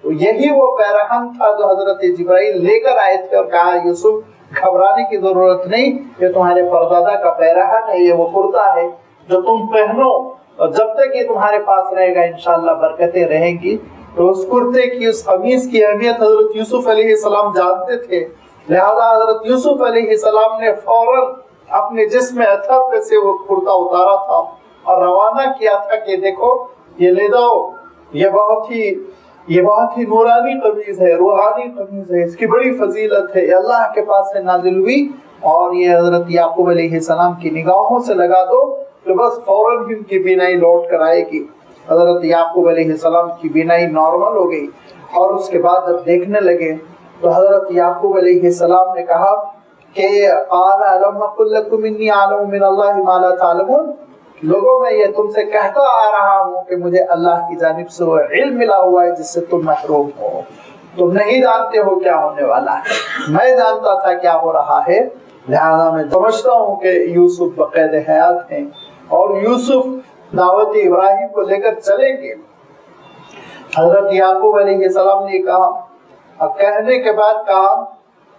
تو یہی وہ پیرہن تھا جو حضرت جبرائیل لے کر آئے تھے اور کہا یوسف گھبرانے کی ضرورت نہیں، یہ تمہارے پردادا کا پیرہن ہے، یہ وہ کرتا ہے جو تم پہنو، اور جب تک یہ تمہارے پاس رہے گا انشاءاللہ برکتیں رہیں گی۔ تو اس کرتے کی، اس قمیص کی اہمیت حضرت یوسف علیہ السلام جانتے تھے، لہذا حضرت یوسف علیہ السلام نے فوراً اپنے جسم اطہر پہ سے وہ کرتا اتارا تھا اور روانہ کیا تھا کہ دیکھو یہ لے جاؤ، یہ بہت ہی نورانی قمیض ہے، روحانی قمیض ہے، اس کی بڑی فضیلت ہے، یہ اللہ کے پاس سے نازل ہوئی، اور یہ حضرت یعقوب علیہ السلام کی نگاہوں سے لگا دو تو بس فوراً ان کی بینائی لوٹ کر آئے گی۔ حضرت یعقوب علیہ السلام کی بینائی نارمل ہو گئی، اور اس کے بعد جب دیکھنے لگے تو حضرت یعقوب علیہ السلام نے کہا کہ قال الم اقل لكم انی اعلم من اللہ ما لا تعلمون، لوگوں میں یہ تم سے کہتا آ رہا ہوں کہ مجھے اللہ کی جانب سے وہ علم ملا ہوا ہے جس سے تم محروم ہو، تم نہیں جانتے ہو کیا ہونے والا ہے، میں جانتا تھا کیا ہو رہا ہے، لہذا میں سمجھتا ہوں کہ یوسف بقید حیات ہیں اور یوسف دعوت ابراہیم کو لے کر چلیں گے۔ حضرت یعقوب علیہ السلام نے کہا، اب کہنے کے بعد کہا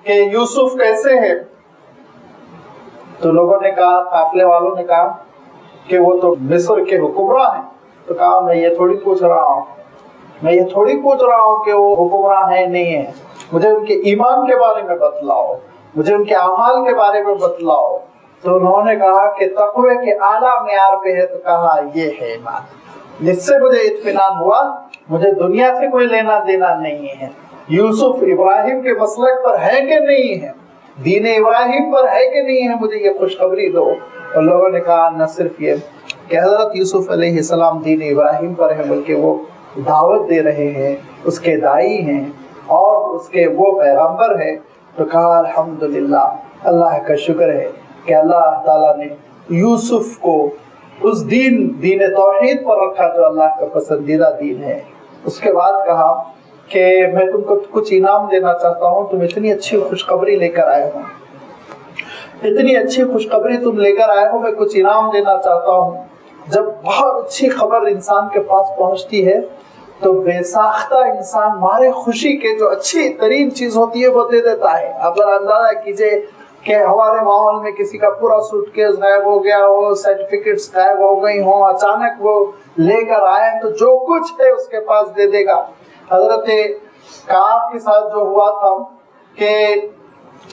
کہ یوسف کیسے ہے؟ تو لوگوں نے کہا، قافلے والوں نے کہا کہ وہ تو مصر کے حکمراں ہیں۔ تو کہا میں یہ تھوڑی پوچھ رہا ہوں کہ وہ حکمراں ہیں نہیں ہیں، مجھے ان کے ایمان کے بارے میں بتلاؤ، مجھے ان کے اعمال کے بارے میں بتلاؤ۔ تو انہوں نے کہا کہ تقوی کے اعلیٰ معیار پہ ہے، تو کہا یہ ہے ایمان، جس سے مجھے اطمینان ہوا، مجھے دنیا سے کوئی لینا دینا نہیں ہے، یوسف ابراہیم کے مسلک پر ہے کہ نہیں ہے، دین ابراہیم پر ہے کہ نہیں ہے، مجھے یہ خوشخبری دو۔ اور لوگوں نے کہا نہ صرف یہ کہ حضرت یوسف علیہ السلام دین ابراہیم پر ہے، بلکہ وہ دعوت دے رہے ہیں، اس کے دائی ہیں اور اس کے وہ پیغمبر ہیں۔ تو کہا الحمدللہ، اللہ کا شکر ہے کہ اللہ تعالیٰ نے یوسف کو اس دین توحید پر رکھا جو اللہ کا پسندیدہ دین ہے۔ اس کے بعد کہا کہ میں تم کو کچھ انعام دینا چاہتا ہوں، تم اتنی اچھی خوشخبری لے کر آئے ہو، اتنی اچھی خوشخبری تم لے کر آئے ہو، میں کچھ انعام دینا چاہتا ہوں۔ جب بہت اچھی خبر انسان کے پاس پہنچتی ہے تو بے ساختہ انسان مارے خوشی کے جو اچھی ترین چیز ہوتی ہے وہ دے دیتا ہے. اب اندازہ کیجئے کہ ہمارے ماحول میں کسی کا پورا سوٹ کیس غائب ہو گیا ہو, سرٹیفکیٹس غائب ہو گئی ہوں, اچانک وہ لے کر آئے تو جو کچھ ہے اس کے پاس دے دے گا. حضرت کعب کے ساتھ جو ہوا تھا کہ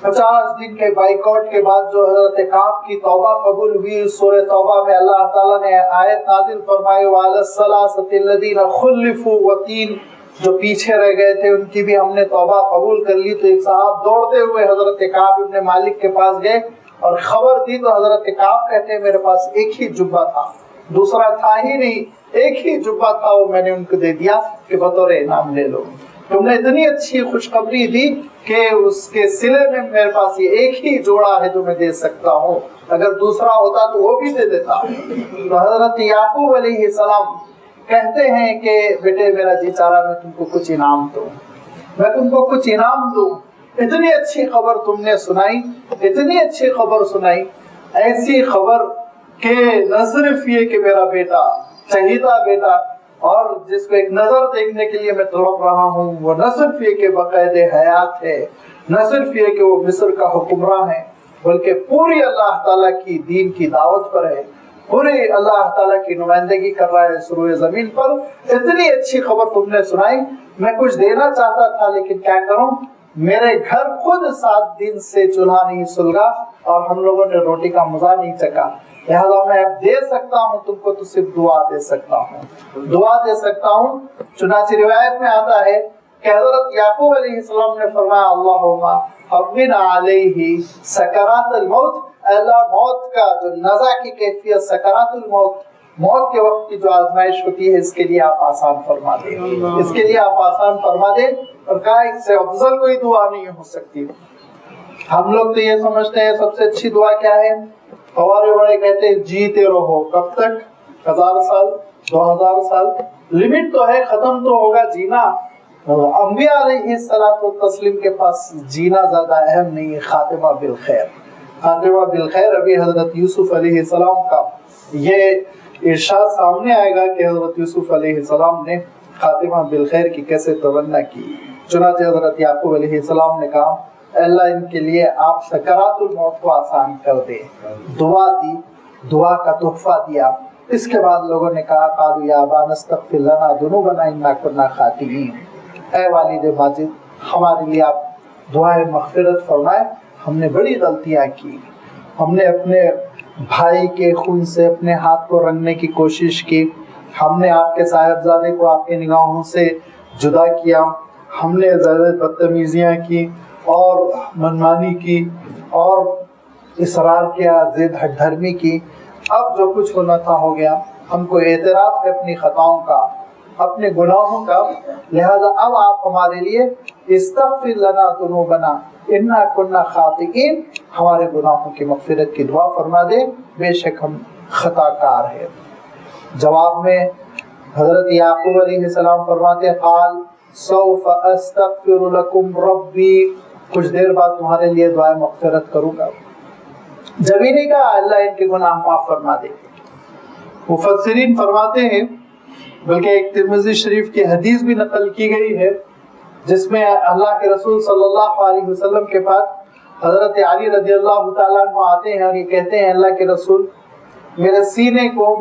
50 دن کے بائیکاٹ کے بعد جو حضرت کعب کی توبہ قبول ہوئی, سورہ توبہ میں اللہ تعالیٰ نے آیت نازل فرمائی وَعَلَى الثَّلَاثَةِ الَّذِينَ خُلِّفُوا, و 3 جو پیچھے رہ گئے تھے ان کی بھی ہم نے توبہ قبول کر لی. تو ایک صاحب دوڑتے ہوئے حضرت کعب ابن مالک کے پاس گئے اور خبر دی تو حضرت کعب کہتے ہیں میرے پاس ایک ہی جبہ تھا, دوسرا تھا ہی نہیں, ایک ہی جبہ تھا, وہ میں نے ان کو دے دیا کہ بطور انعام لے لو. تم نے اتنی اچھی خوشخبری دی کہ اس کے صلے میں میرے پاس یہ ایک ہی جوڑا ہے جو میں دے سکتا ہوں, اگر دوسرا ہوتا تو وہ بھی دے دیتا. تو حضرت یعقوب علیہ السلام کہتے ہیں کہ بیٹے میرا جی چاہ رہا میں تم کو کچھ انعام دوں, میں تم کو کچھ انعام دوں. اتنی اچھی خبر تم نے سنائی, اتنی اچھی خبر سنائی, ایسی خبر کہ نہ صرف یہ کہ میرا بیٹا چہیتا بیٹا اور جس کو ایک نظر دیکھنے کے لیے میں تڑپ رہا ہوں, وہ نہ صرف یہ کہ باقاعد حیات ہے, نہ صرف یہ کہ وہ مصر کا حکمراں ہے, بلکہ پوری اللہ تعالیٰ کی دین کی دعوت پر ہے, پوری اللہ تعالیٰ کی نمائندگی کر رہا ہے سروئے زمین پر. اتنی اچھی خبر تم نے سنائی, میں کچھ دینا چاہتا تھا لیکن کیا کروں, میرے گھر خود 7 دن سے چولہا نہیں سلگا اور ہم لوگوں نے روٹی کا مزہ نہیں چکا, لہذا میں اب دے سکتا ہوں تم کو تو صرف دعا دے سکتا ہوں, دعا دے سکتا ہوں. چنانچہ روایت میں آتا ہے کہ حضرت یعقوب علیہ السلام نے فرمایا اللہم حوّن علیہ سکرات الموت, اللہ موت کا جو نزع کی کیفیت, سکرات الموت, موت کے وقت کی جو آزمائش ہوتی ہے, اس کے لیے آپ آسان فرما دیں, اس کے لیے آپ آسان فرما دیں. اور کہا اس سے افضل کوئی دعا نہیں ہو سکتی. ہم لوگ تو یہ سمجھتے ہیں سب سے اچھی دعا کیا ہے, ہمارے بڑے کہتے ہیں جیتے رہو, کب تک, 1000 سال 2000 سال, لمٹ تو ہے, ختم تو ہوگا جینا. انبیاء علیہ الصلوۃ والتسلیم کے پاس جینا زیادہ اہم نہیں ہے, خاتمہ بالخیر, خاتمہ بالخیر. ابھی حضرت یوسف علیہ السلام کا یہ ارشاد سامنے آئے گا کہ حضرت یوسف علیہ السلام نے خاتمہ بالخیر کی کیسے تمنا کی. چنانچہ حضرت یعقوب علیہ السلام نے کہا اللہ ان کے لیے آپ سکرات الموت کو آسان کر دے. دعا دی, دعا کا تحفہ دیا. اس کے بعد لوگوں نے کہا قالوا یا ابانا استغفر لنا ذنوبنا انا كنا خاطئین, اے والد ماجد ہمارے لیے آپ دعائے مغفرت فرمائے, ہم نے بڑی غلطیاں کی, ہم نے اپنے بھائی کے خون سے اپنے ہاتھ کو رنگنے کی کوشش کی, ہم نے آپ کے صاحبزادے کو آپ کی نگاہوں سے جدا کیا, ہم نے زیادہ بدتمیزیاں کی اور منمانی کی اور اصرار کیا, ضد ہٹ دھرمی کی. اب جو کچھ ہونا تھا ہو گیا, ہم کو اعتراف ہے اپنی خطاؤں کا, اپنے گناہوں کا, لہذا اب آپ ہمارے لیے استغفر لنا ذنوبنا انا كنا خاطئین, ہمارے گناہوں کی مغفرت کی دعا فرما دے, بے شک ہم خطا کار ہیں. جواب میں حضرت یعقوب علیہ السلام فرماتے قال سوف استغفر لکم ربی, کچھ دیر بعد تمہارے لیے دعائے مغفرت کروں گا. جب ہی نہیں کہا اللہ ان کے گناہ معاف فرما دے. مفسرین فرماتے ہیں, بلکہ ایک ترمذی شریف کی حدیث بھی نقل کی گئی ہے جس میں اللہ کے رسول صلی اللہ علیہ وسلم کے پاس حضرت علی رضی اللہ تعالیٰ عنہ آتے ہیں اور یہ کہتے ہیں اللہ کے رسول میرے سینے کو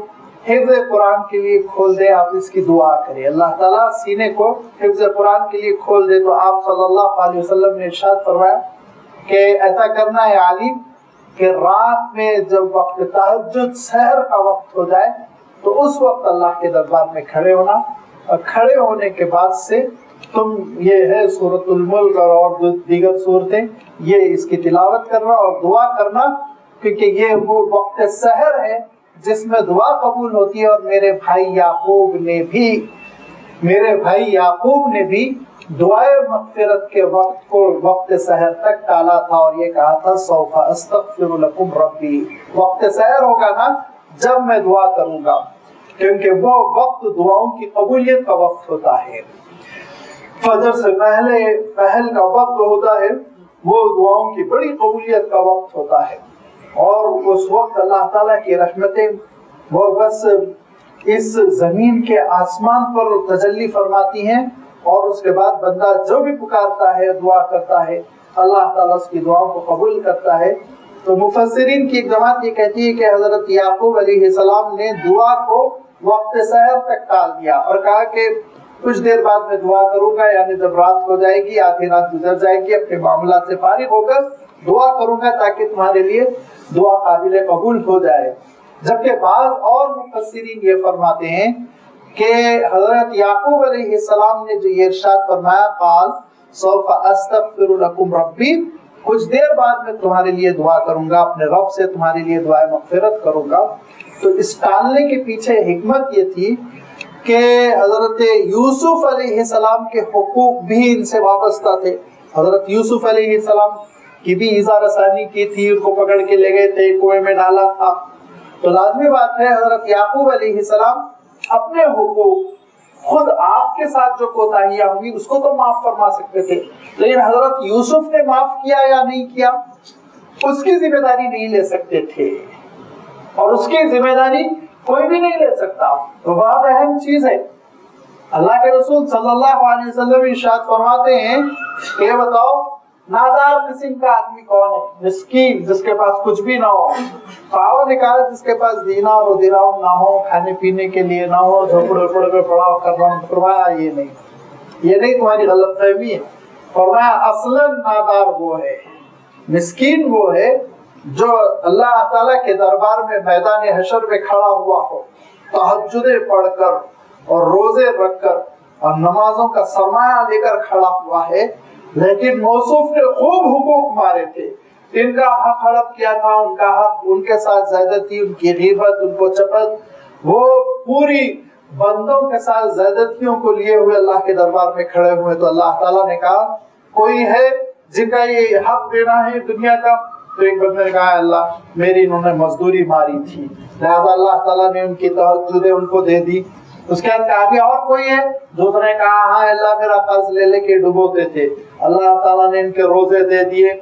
حفظ قرآن کے لیے کھول دے, آپ اس کی دعا کریں. اللہ تعالیٰ سینے کو حفظ قرآن کے لیے کھول دے. تو آپ صلی اللہ علیہ وسلم نے ارشاد فرمایا کہ ایسا کرنا ہے علی کہ رات میں جب وقت تہجد سحر کا وقت ہو جائے تو اس وقت اللہ کے دربار میں کھڑے ہونا, اور کھڑے ہونے کے بعد سے تم یہ ہے سورۃ الملک اور دیگر صورتیں یہ اس کی تلاوت کرنا اور دعا کرنا, کیونکہ یہ وہ وقت سحر ہے جس میں دعا قبول ہوتی ہے. اور میرے بھائی یعقوب نے بھی دعائے مغفرت کے وقت کو وقت سحر تک ٹالا تھا اور یہ کہا تھا سوف استغفر لکم ربی, وقت سحر ہوگا نا جب میں دعا کروں گا, کیونکہ وہ وقت دعاؤں کی قبولیت کا وقت ہوتا ہے. فجر سے پہل کا وقت ہوتا ہے, وہ دعاؤں کی بڑی قبولیت کا وقت ہوتا ہے. اور اس وقت اللہ تعالیٰ کی رحمتیں وہ بس اس زمین کے آسمان پر تجلی فرماتی ہیں، اور اس کے بعد بندہ جو بھی پکارتا ہے، دعا کرتا ہے، اللہ تعالیٰ اس کی دعاؤں کو قبول کرتا ہے۔ تو مفسرین کی ایک جماعت یہ کہتی ہے کہ حضرت یعقوب علیہ السلام نے دعا کو وقت سحر تک ٹال دیا اور کہا کہ کچھ دیر بعد میں دعا کروں گا، یعنی جب رات ہو جائے گی، آدھی رات گزر جائے گی، اپنے معاملات سے فارغ ہو کر دعا کروں گا تاکہ تمہارے لیے دعا قابل قبول ہو جائے۔ جبکہ بعض اور مفسرین یہ فرماتے ہیں کہ حضرت یعقوب علیہ السلام نے جو یہ ارشاد فرمایا قال سوف استغفر لکم ربی، کچھ دیر بعد میں تمہارے لیے دعا کروں گا، اپنے رب سے تمہارے لیے دعائے مغفرت کروں گا، تو اس ٹالنے کے پیچھے حکمت یہ تھی کہ حضرت یوسف علیہ السلام کے حقوق بھی ان سے وابستہ تھے۔ حضرت یوسف علیہ السلام کی بھی ایذا رسانی کی تھی، ان کو پکڑ کے لے گئے تھے، کنویں میں ڈالا تھا، تو لازمی بات ہے حضرت یعقوب علیہ السلام اپنے حقوق خود آپ کے ساتھ جو کوتاہیاں ہوئی اس کو تو معاف فرما سکتے تھے، لیکن حضرت یوسف نے معاف کیا یا نہیں کیا اس کی ذمہ داری نہیں لے سکتے تھے، اور اس کی ذمہ داری کوئی بھی نہیں لے سکتا۔ تو بہت اہم چیز ہے۔ اللہ کے رسول صلی اللہ علیہ وسلم ارشاد فرماتے ہیں کہ بتاؤ نادار قسم کا آدمی کون ہے؟ مسکین، جس کے پاس کچھ بھی نہ ہو، پاؤ نکال جس کے پاس دینار و درہم نہ ہو، کھانے پینے کے لیے نہ ہو، جھوپڑے وپڑے میں پڑا ہو کر رہا ہوں۔ فرمایا یہ نہیں تمہاری غلط فہمی ہے۔ فرمایا اصلاً نادار وہ ہے، مسکین وہ ہے جو اللہ تعالیٰ کے دربار میں میدان حشر میں کھڑا ہوا ہو، تہجدیں پڑھ کر اور روزے رکھ کر اور نمازوں کا سرمایہ لے کر کھڑا ہوا ہے، لیکن موصوف نے خوب حقوق مارے تھے، ان کا حق ہڑپ کیا تھا، ان کا حق، ان کے ساتھ زیادتی، ان کی غیبت، ان کو چپت، وہ پوری بندوں کے ساتھ زیادتیوں کو لیے ہوئے اللہ کے دربار میں کھڑے ہوئے۔ تو اللہ تعالیٰ نے کہا کوئی ہے جن کا یہ حق دینا ہے دنیا کا؟ تو ایک بندے نے کہا اللہ میری انہوں نے مزدوری ماری تھی، لہذا اللہ تعالیٰ نے ان کی تہجدیں ان کو دے دی۔ اس کے بعد کہا کہ اور کوئی ہے؟ دوسرے نے کہا ہاں اللہ میرا قرض لے لے کے ڈبوتے تھے، اللہ تعالیٰ نے ان کے روزے دے دیے۔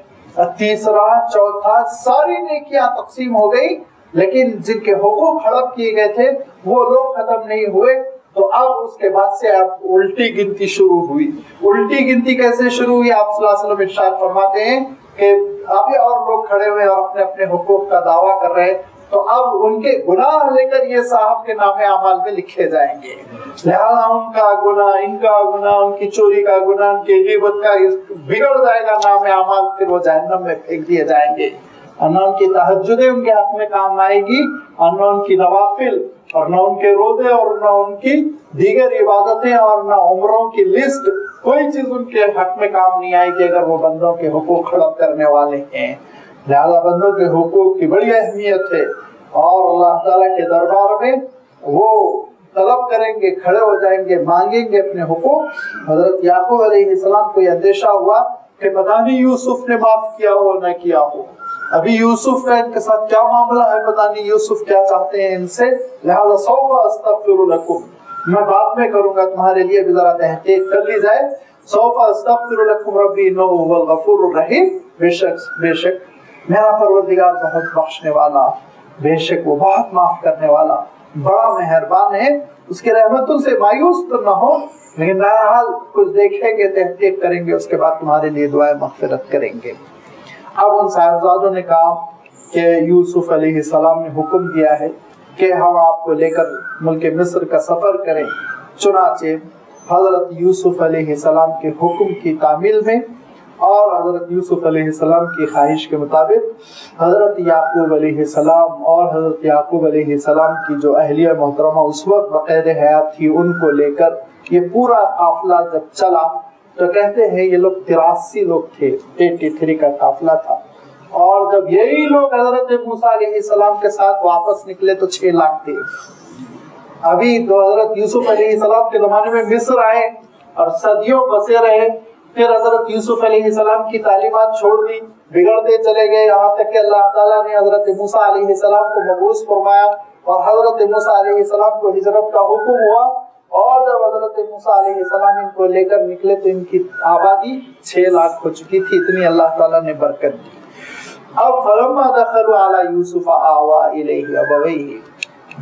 تیسرا چوتھا ساری نیکیاں تقسیم ہو گئی، لیکن جن کے حقوق ہڑپ کیے گئے تھے وہ لوگ ختم نہیں ہوئے۔ تو اب اس کے بعد سے اب الٹی گنتی شروع ہوئی۔ الٹی گنتی کیسے شروع ہوئی؟ آپ صلی اللہ علیہ وسلم ارشاد فرماتے ہیں کہ ابھی اور لوگ کھڑے ہوئے اور اپنے اپنے حقوق کا دعویٰ کر رہے ہیں، تو اب ان کے گناہ لے کر یہ صاحب کے نام اعمال میں لکھے جائیں گے، لہذا ان کا گناہ، ان کا گناہ، ان کی چوری کا گناہ، ان کی غیبت کا بگڑ جائے گا نام اعمال، پھر وہ جہنم میں پھینک دیے جائیں گے۔ اور نہ ان کی تہجدیں ان کے حق میں کام آئے گی، اور نہ ان کی نوافل، اور نہ ان کے روزے، اور نہ ان کی دیگر عبادتیں، اور نہ عمروں کی لسٹ، کوئی چیز ان کے حق میں کام نہیں آئے گی اگر وہ بندوں کے حقوق ہڑپ کرنے والے ہیں۔ لہذا بندوں کے حقوق کی بڑی اہمیت ہے، اور اللہ تعالیٰ کے دربار میں وہ طلب کریں گے، کھڑے ہو جائیں گے، مانگیں گے اپنے حقوق۔ حضرت یعقوب علیہ السلام کو یہ اندیشہ ہوا کہ پتہ نہیں یوسف نے معاف کیا ہو نہ کیا ہو، ابھی یوسف کا ان کے ساتھ کیا معاملہ ہے، پتہ نہیں یوسف کیا چاہتے ہیں ان سے، لہذا سوف استغفر لکم، میں بعد میں کروں گا تمہارے لیے، بھی ذرا تحقیق کر لی جائے۔ سوف استغفر لکم ربی انہ هو الغفور الرحیم، بے شک میرا پروردگار بہت بخشنے والا، بے شک وہ بہت معاف کرنے والا، بڑا مہربان ہے، اس کی رحمتوں سے مایوس تو نہ ہو، لیکن بہرحال کچھ دیکھیں گے، تحقیق کریں گے، اس کے بعد تمہارے لیے دعائیں مغفرت کریں گے۔ اب ان صاحبزادوں نے کہا کہ یوسف علیہ السلام نے حکم دیا ہے کہ ہم آپ کو لے کر ملک مصر کا سفر کریں۔ چنانچہ حضرت یوسف علیہ السلام کے حکم کی تعمیل میں اور حضرت یوسف علیہ السلام کی خواہش کے مطابق حضرت یعقوب علیہ السلام اور حضرت یعقوب علیہ السلام کی جو اہلیہ محترمہ اس وقت بقید حیات تھی ان کو لے کر یہ پورا قافلہ جب چلا تو کہتے ہیں یہ لوگ 83 لوگ تھے، 83 کا قافلہ تھا، اور جب یہی لوگ حضرت موسیٰ علیہ السلام کے ساتھ واپس نکلے تو 6 لاکھ تھے۔ ابھی تو حضرت یوسف علیہ السلام کے زمانے میں مصر آئے اور صدیوں بسے رہے، پھر حضرت یوسف علیہ السلام کی تعلیمات چھوڑ دی، بگڑتے چلے گئے، یہاں تک کہ اللہ تعالیٰ نے حضرت موسیٰ علیہ السلام کو مبعوث فرمایا اور حضرت موسیٰ علیہ السلام کو ہجرت کا حکم ہوا، اور جب حضرت موسیٰ علیہ السلام ان کو لے کر نکلے تو ان کی آبادی 6 لاکھ ہو چکی تھی، اتنی اللہ تعالیٰ نے برکت دی۔ اب فلما دخلوا علی یوسف آویٰ الیہ ابویہ،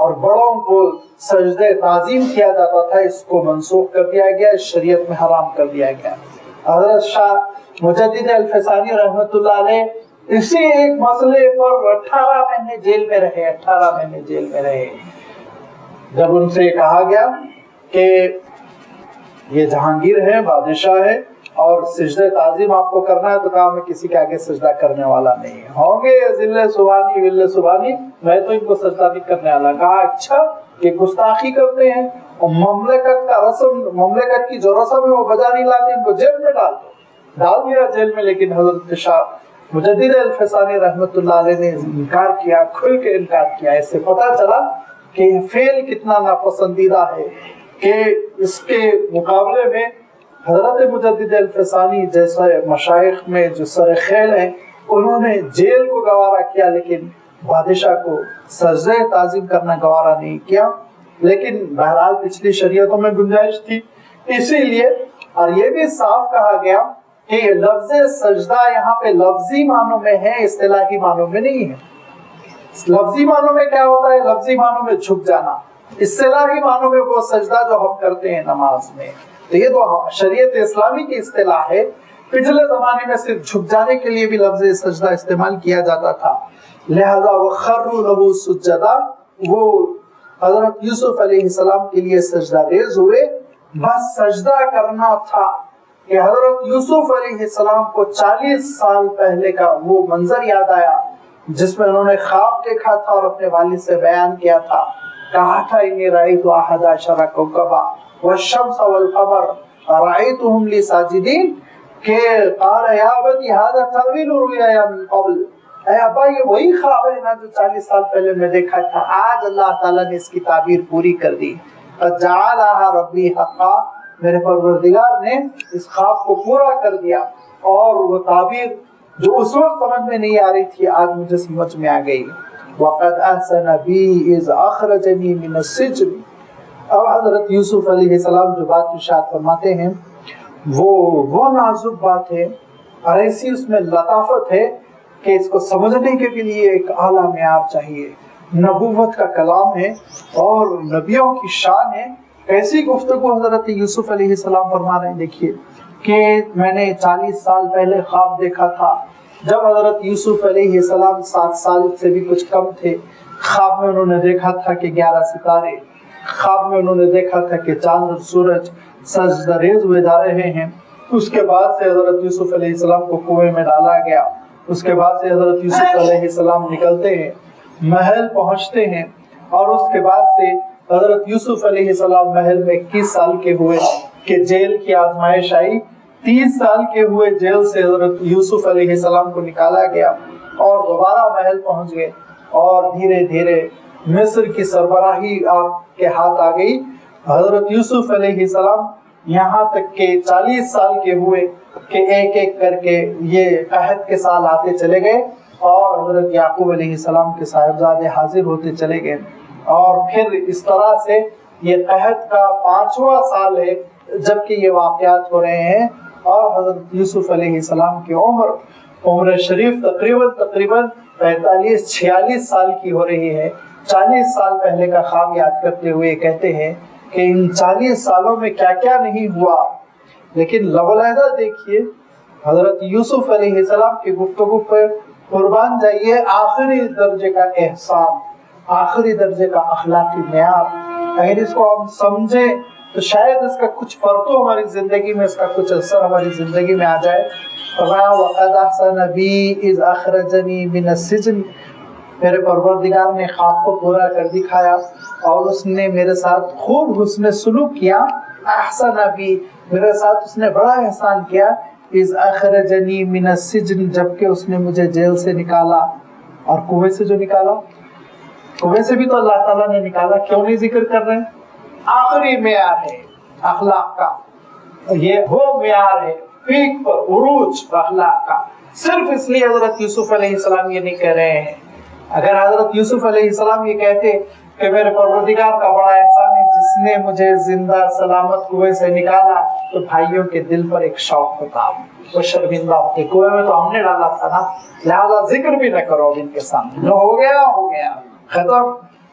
اور بڑوں کو سجدے تعظیم کیا جاتا تھا، اس کو منسوخ کر دیا گیا، اس شریعت میں حرام کر دیا گیا۔ حضرت شاہ مجدد الفسانی رحمت اللہ علیہ اسی ایک مسئلے پر 18 مہینے جیل میں رہے، 18 مہینے جیل میں رہے۔ جب ان سے کہا گیا کہ یہ جہانگیر ہے، بادشاہ ہے، اور سجدہ تعظیم آپ کو کرنا ہے، تو کہا میں کسی کے آگے سجدہ کرنے والا نہیں ہوں گے، ذل سبحانی ول سبحانی، میں تو ان کو سجدہ نہیں کرنے والا۔ کہا اچھا، یہ گستاخی کرتے ہیں اور مملکت کا رسم، مملکت کی جو رسم ہے وہ بجا نہیں لاتے، ان کو جیل میں ڈال دیا جیل میں۔ لیکن حضرت شاہ مجدد الفسانی رحمت اللہ علیہ نے انکار کیا، کھل کے انکار کیا۔ اس سے پتہ چلا کہ یہ فعل کتنا ناپسندیدہ ہے کہ اس کے مقابلے میں حضرت مجدد الفسانی جیسے مشائخ میں جو سر خیل ہیں، انہوں نے جیل کو گوارا کیا، لیکن بادشاہ کو سجدہ تعظیم کرنا گوارا نہیں کیا۔ لیکن بہرحال پچھلی شریعتوں میں گنجائش تھی، اسی لیے اور یہ بھی صاف کہا گیا کہ یہ لفظ سجدہ یہاں پہ لفظی معنوں میں ہے، اصطلاحی معنوں میں نہیں ہے۔ لفظی معنوں میں کیا ہوتا ہے؟ لفظی معنوں میں جھک جانا، اصطلاحی معنوں میں وہ سجدہ جو ہم کرتے ہیں نماز میں۔ تو یہ تو شریعت اسلامی کی اصطلاح ہے۔ پچھلے زمانے میں صرف جھک جانے کے لیے بھی لفظ سجدہ استعمال کیا جاتا تھا، لہذا وَخَرُّوا لَهُ سُجَّدًا، وہ حضرت یوسف علیہ السلام کے لیے سجدہ ریز ہوئے، بس سجدہ کرنا تھا کہ حضرت یوسف علیہ السلام کو 40 سال پہلے کا وہ منظر یاد آیا جس میں انہوں نے خواب دیکھا تھا اور اپنے والد سے بیان کیا تھا، کہا تھا انی رأیت 11 کوكبا والشمس والقمر رأیتهم لی ساجدین، کہ قال یا ابتی هذا تأویل رؤیایا من قبل، اے ابا یہ وہی خواب ہے نا جو 40 سال پہلے میں دیکھا تھا، آج اللہ تعالیٰ نے اس کی تعبیر پوری کر دی۔ قد جعلها ربی حقا، میرے پروردگار نے اس خواب کو پورا کر دیا، اور وہ تعبیر جو اس وقت سمجھ میں نہیں آ رہی تھی آج مجھے سمجھ میں آ گئی۔ وَقَدْ أَحْسَنَ بِي إِذْ أَخْرَجَنِي مِنَ السِّجْنِ، اب حضرت یوسف علیہ السلام جو بات ارشاد فرماتے ہیں وہ نازک بات ہے اور ایسی اس میں لطافت ہے کہ اس کو سمجھنے کے لیے ایک اعلیٰ معیار چاہیے۔ نبوت کا کلام ہے اور نبیوں کی شان ہے۔ ایسی گفتگو حضرت یوسف علیہ السلام فرما رہے ہیں، دیکھیے کہ میں نے 40 سال پہلے خواب دیکھا تھا، جب حضرت یوسف علیہ السلام 7 سال سے بھی کچھ کم تھے۔ خواب میں انہوں نے دیکھا تھا کہ 11 ستارے، خواب میں انہوں نے دیکھا تھا کہ چاند اور سورج سجدہ ریز ہوئے جا رہے ہیں۔ اس کے بعد سے حضرت یوسف علیہ السلام کو کنویں میں ڈالا گیا، اس کے بعد سے حضرت یوسف علیہ السلام نکلتے ہیں، محل پہنچتے ہیں، اور اس کے بعد سے حضرت یوسف علیہ السلام محل میں 21 سال کے ہوئے کہ جیل کی آزمائش آئی۔ 30 سال کے ہوئے جیل سے حضرت یوسف علیہ السلام کو نکالا گیا اور دوبارہ محل پہنچ گئے، اور دھیرے دھیرے مصر کی سربراہی آپ کے ہاتھ آ گئی۔ حضرت یوسف علیہ السلام یہاں تک کہ 40 سال کے ہوئے کہ ایک ایک کر کے یہ قحط کے سال آتے چلے گئے، اور حضرت یعقوب علیہ السلام کے صاحبزادے حاضر ہوتے چلے گئے، اور پھر اس طرح سے یہ قحط کا 5واں سال ہے جبکہ یہ واقعات ہو رہے ہیں، اور حضرت یوسف علیہ السلام کی عمر شریف تقریباً 45-46 سال کی ہو رہی ہے۔ 40 سال پہلے کا خواب یاد کرتے ہوئے کہتے ہیں کہ ان 40 سالوں میں کیا کیا نہیں ہوا، لیکن لبلہجہ دیکھیے حضرت یوسف علیہ السلام کی گفتگو پر قربان جائیے، آخری درجے کا احسان، آخری درجے کا اخلاقی معیار۔ اگر اس کو ہم سمجھیں تو شاید اس کا کچھ پرتو ہماری زندگی میں، اس کا کچھ اثر ہماری زندگی میں آ جائے۔ وَقَدْ أَحْسَنَ بِي إِذْ أَخْرَجَنِي مِنَ السِّجْنِ، میرے پروردگار نے خواب کو پورا کر دکھایا اور اس نے میرے ساتھ خوب حسن سلوک کیا۔ احسن بی، میرے ساتھ اس نے بڑا احسان کیا۔ اذ اخرجنی من السجن، جبکہ اس نے مجھے جیل سے نکالا، اور کنویں سے جو نکالا، کنویں سے بھی تو اللہ تعالیٰ نے نکالا، کیوں نہیں ذکر کر رہے ہیں؟ آخری معیار ہے اخلاق کا، یہ وہ معیار ہے پیک پر عروج اخلاق کا۔ صرف اس لیے حضرت یوسف علیہ السلام یہ نہیں کہہ رہے ہیں۔ اگر حضرت یوسف علیہ السلام یہ کہتے کہ میرے پروردگار کا بڑا احسان ہے جس نے مجھے زندہ سلامت کنویں سے نکالا، تو بھائیوں کے دل پر ایک شوق ہوتا، وہ شرمندہ ہوتے، کنویں میں تو ہم نے ڈالا تھا نا، لہذا ذکر بھی نہ کرو ان کے سامنے، جو ہو گیا ختم۔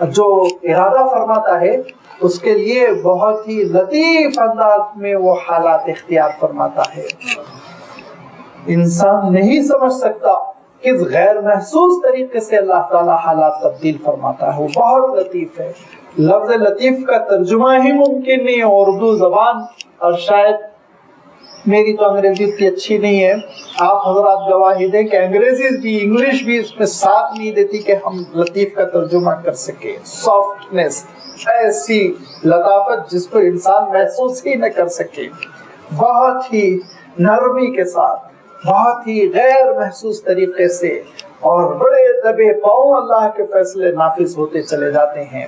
جو ارادہ فرماتا ہے اس کے لیے بہت ہی لطیف انداز میں وہ حالات اختیار فرماتا ہے. انسان نہیں سمجھ سکتا کس غیر محسوس طریقے سے اللہ تعالیٰ حالات تبدیل فرماتا ہے. وہ بہت لطیف ہے. لفظ لطیف کا ترجمہ ہی ممکن نہیں ہے اردو زبان، اور شاید میری تو انگریزی اتنی اچھی نہیں ہے، آپ حضرات گواہی دیں کہ انگریزی بھی انگلش بھی اس میں ساتھ نہیں دیتی کہ ہم لطیف کا ترجمہ کر سکے. سافٹنس، ایسی لطافت جس کو انسان محسوس ہی نہ کر سکے، بہت ہی نرمی کے ساتھ، بہت ہی غیر محسوس طریقے سے، اور بڑے دبے پاؤں اللہ کے فیصلے نافذ ہوتے چلے جاتے ہیں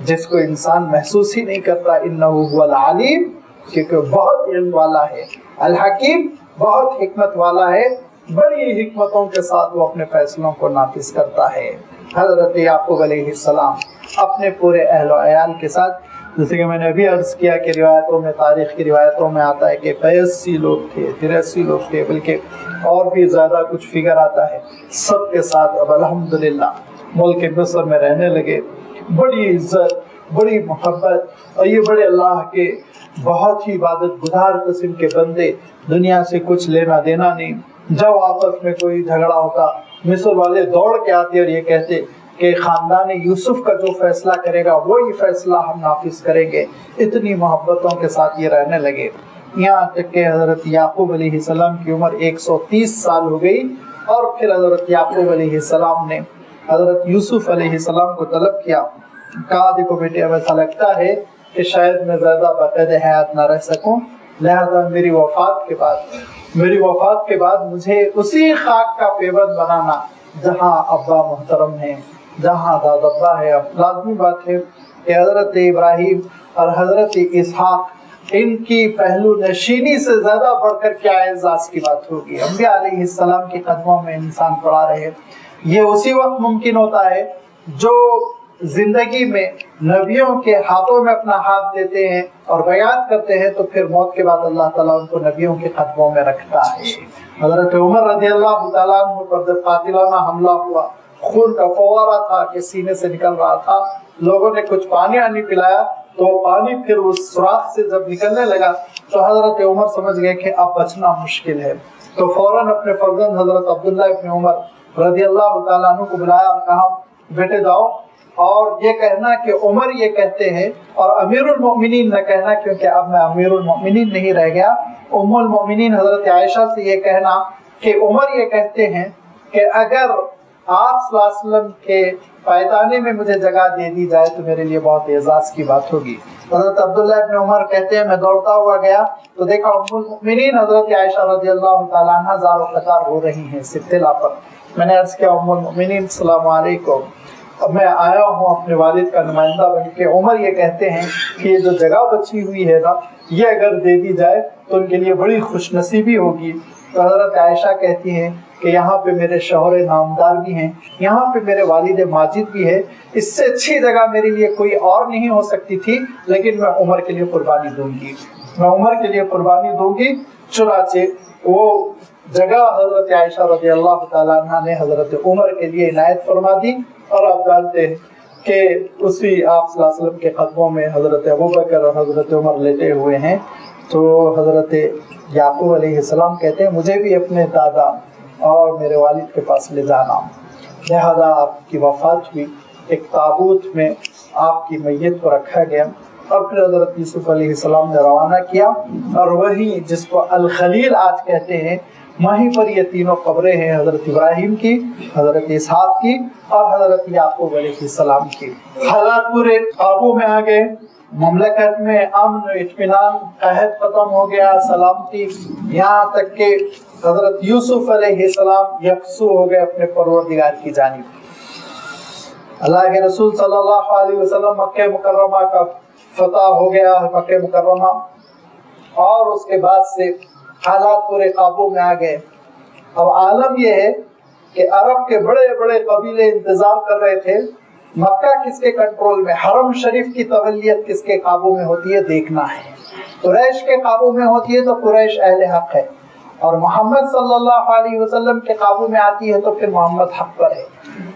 جس کو انسان محسوس ہی نہیں کرتا. انہ هو العلیم، کیونکہ بہت علم والا ہے. الحکیم، بہت حکمت والا ہے. بڑی حکمتوں کے ساتھ وہ اپنے فیصلوں کو نافذ کرتا ہے. حضرت یعقوب علیہ السلام اپنے پورے اہل و عیال کے ساتھ، جیسے کہ میں نے ابھی عرض کیا کہ روایتوں میں، تاریخ کی روایتوں میں آتا ہے کہ 85 لوگ تھے، 83 لوگ تھے، بلکہ اور بھی زیادہ کچھ فگر آتا ہے. سب کے ساتھ اب الحمدللہ ملک مصر میں رہنے لگے. بڑی عزت، بڑی محبت، اور یہ بڑے اللہ کے بہت ہی عبادت گزار قسم کے بندے، دنیا سے کچھ لینا دینا نہیں. جب آپس میں کوئی جھگڑا ہوتا مصر والے دوڑ کے آتے اور یہ کہتے کہ خاندان یوسف کا جو فیصلہ کرے گا وہی فیصلہ ہم نافذ کریں گے. اتنی محبتوں کے ساتھ یہ رہنے لگے، یہاں تک کہ حضرت یعقوب علیہ السلام کی عمر 130 سال ہو گئی. اور پھر حضرت یعقوب علیہ السلام نے حضرت یوسف علیہ السلام کو طلب کیا، کہا دیکھو بیٹے اب ایسا لگتا ہے کہ شاید میں زیادہ بقید حیات نہ رہ سکوں، لہذا میری وفات کے بعد مجھے اسی خاک کا پیبند بنانا جہاں ابا محترم ہیں، جہاں دادابا ہے. اب لازمی بات ہے کہ حضرت ابراہیم اور حضرت اسحاق، ان کی پہلو نشینی سے زیادہ بڑھ کر کیا اعزاز کی بات ہوگی. انبیاء علیہ السلام کے قدموں میں انسان پڑا رہے. یہ اسی وقت ممکن ہوتا ہے جو زندگی میں نبیوں کے ہاتھوں میں اپنا ہاتھ دیتے ہیں اور بیعت کرتے ہیں، تو پھر موت کے بعد اللہ تعالیٰ ان کو نبیوں کے قدموں میں رکھتا ہے. حضرت عمر رضی اللہ تعالیٰ عنہ پر جب قاتلانہ حملہ ہوا، خون کا فوارہ تھا کہ سینے سے نکل رہا تھا، لوگوں نے کچھ پانی آنی پلایا تو پانی پھر اس سوراخ سے جب نکلنے لگا تو حضرت عمر سمجھ گئے کہ اب بچنا مشکل ہے. تو فوراً اپنے فرزند حضرت عبداللہ ابن عمر رضی اللہ تعالیٰ عنہ کو بلایا اور کہا بیٹے جاؤ اور یہ کہنا کہ عمر یہ کہتے ہیں، اور امیر المؤمنین نہ کہنا کیونکہ اب میں امیر المؤمنین نہیں رہ گیا، ام المؤمنین حضرت عائشہ سے یہ کہنا کہ عمر یہ کہتے ہیں کہ اگر آپ صلی اللہ علیہ وسلم کے پائتانے میں مجھے جگہ دے دی جائے تو میرے لیے بہت اعزاز کی بات ہوگی. حضرت عبداللہ ابن عمر کہتے ہیں میں دوڑتا ہوا گیا تو دیکھا ام المؤمنین حضرت عائشہ رضی اللہ تعالیٰ عنہ زار و قطار رو رہی ہیں ستلا پر. میں نے عرض کیا ام المؤمنین السلام علیکم، اب میں آیا ہوں اپنے والد کا نمائندہ بن کے. عمر یہ کہتے ہیں کہ یہ جو جگہ بچی ہوئی ہے نا، یہ اگر دے دی جائے تو ان کے لیے بڑی خوش نصیبی ہوگی. تو حضرت عائشہ کہتی ہیں کہ یہاں پہ میرے شوہر نامدار بھی ہیں، یہاں پہ میرے والد ماجد بھی ہے، اس سے اچھی جگہ میرے لیے کوئی اور نہیں ہو سکتی تھی، لیکن میں عمر کے لیے قربانی دوں گی، میں عمر کے لیے قربانی دوں گی. چنانچہ وہ جگہ حضرت عائشہ رضی اللہ تعالیٰ عنہ نے حضرت عمر کے لیے عنایت فرما دی. اور آپ جانتے ہیں کہ اسی آپ صلی اللہ علیہ وسلم کے قدموں میں حضرت ابوبکر اور حضرت عمر لیٹے ہوئے ہیں. تو حضرت یعقوب علیہ السلام کہتے ہیں مجھے بھی اپنے دادا اور میرے والد کے پاس لے جانا. لہذا آپ کی وفات ہوئی، ایک تابوت میں آپ کی میت کو رکھا گیا اور پھر حضرت یوسف علیہ السلام نے روانہ کیا. اور وہی جس کو الخلیل آج کہتے ہیں، وہیں پر یہ تینوں قبریں ہیں، حضرت ابراہیم کی، حضرت اسحاق کی اور حضرت یعقوب علیہ السلام کی. حالات پورے قابو میں آ گئے، مملکت میں امن و اطمینان، قحط ختم ہو گیا، سلامتی، یہاں تک کہ حضرت یوسف علیہ السلام یکسو ہو گئے اپنے پروردگار کی جانب. اللہ کے رسول صلی اللہ علیہ وسلم مکہ مکرمہ کا فتح ہو گیا، مکہ مکرمہ، اور اس کے بعد سے حالات پورے قابو میں آ گئے. اب عالم یہ ہے کہ عرب کے بڑے بڑے قبیلے انتظار کر رہے تھے مکہ کس کے کنٹرول میں، حرم شریف کی تولیت کس کے قابو میں ہوتی ہے دیکھنا ہے. قریش کے قابو میں ہوتی ہے تو قریش اہل حق ہے، اور محمد صلی اللہ علیہ وسلم کے قابو میں آتی ہے تو پھر محمد حق پر ہے.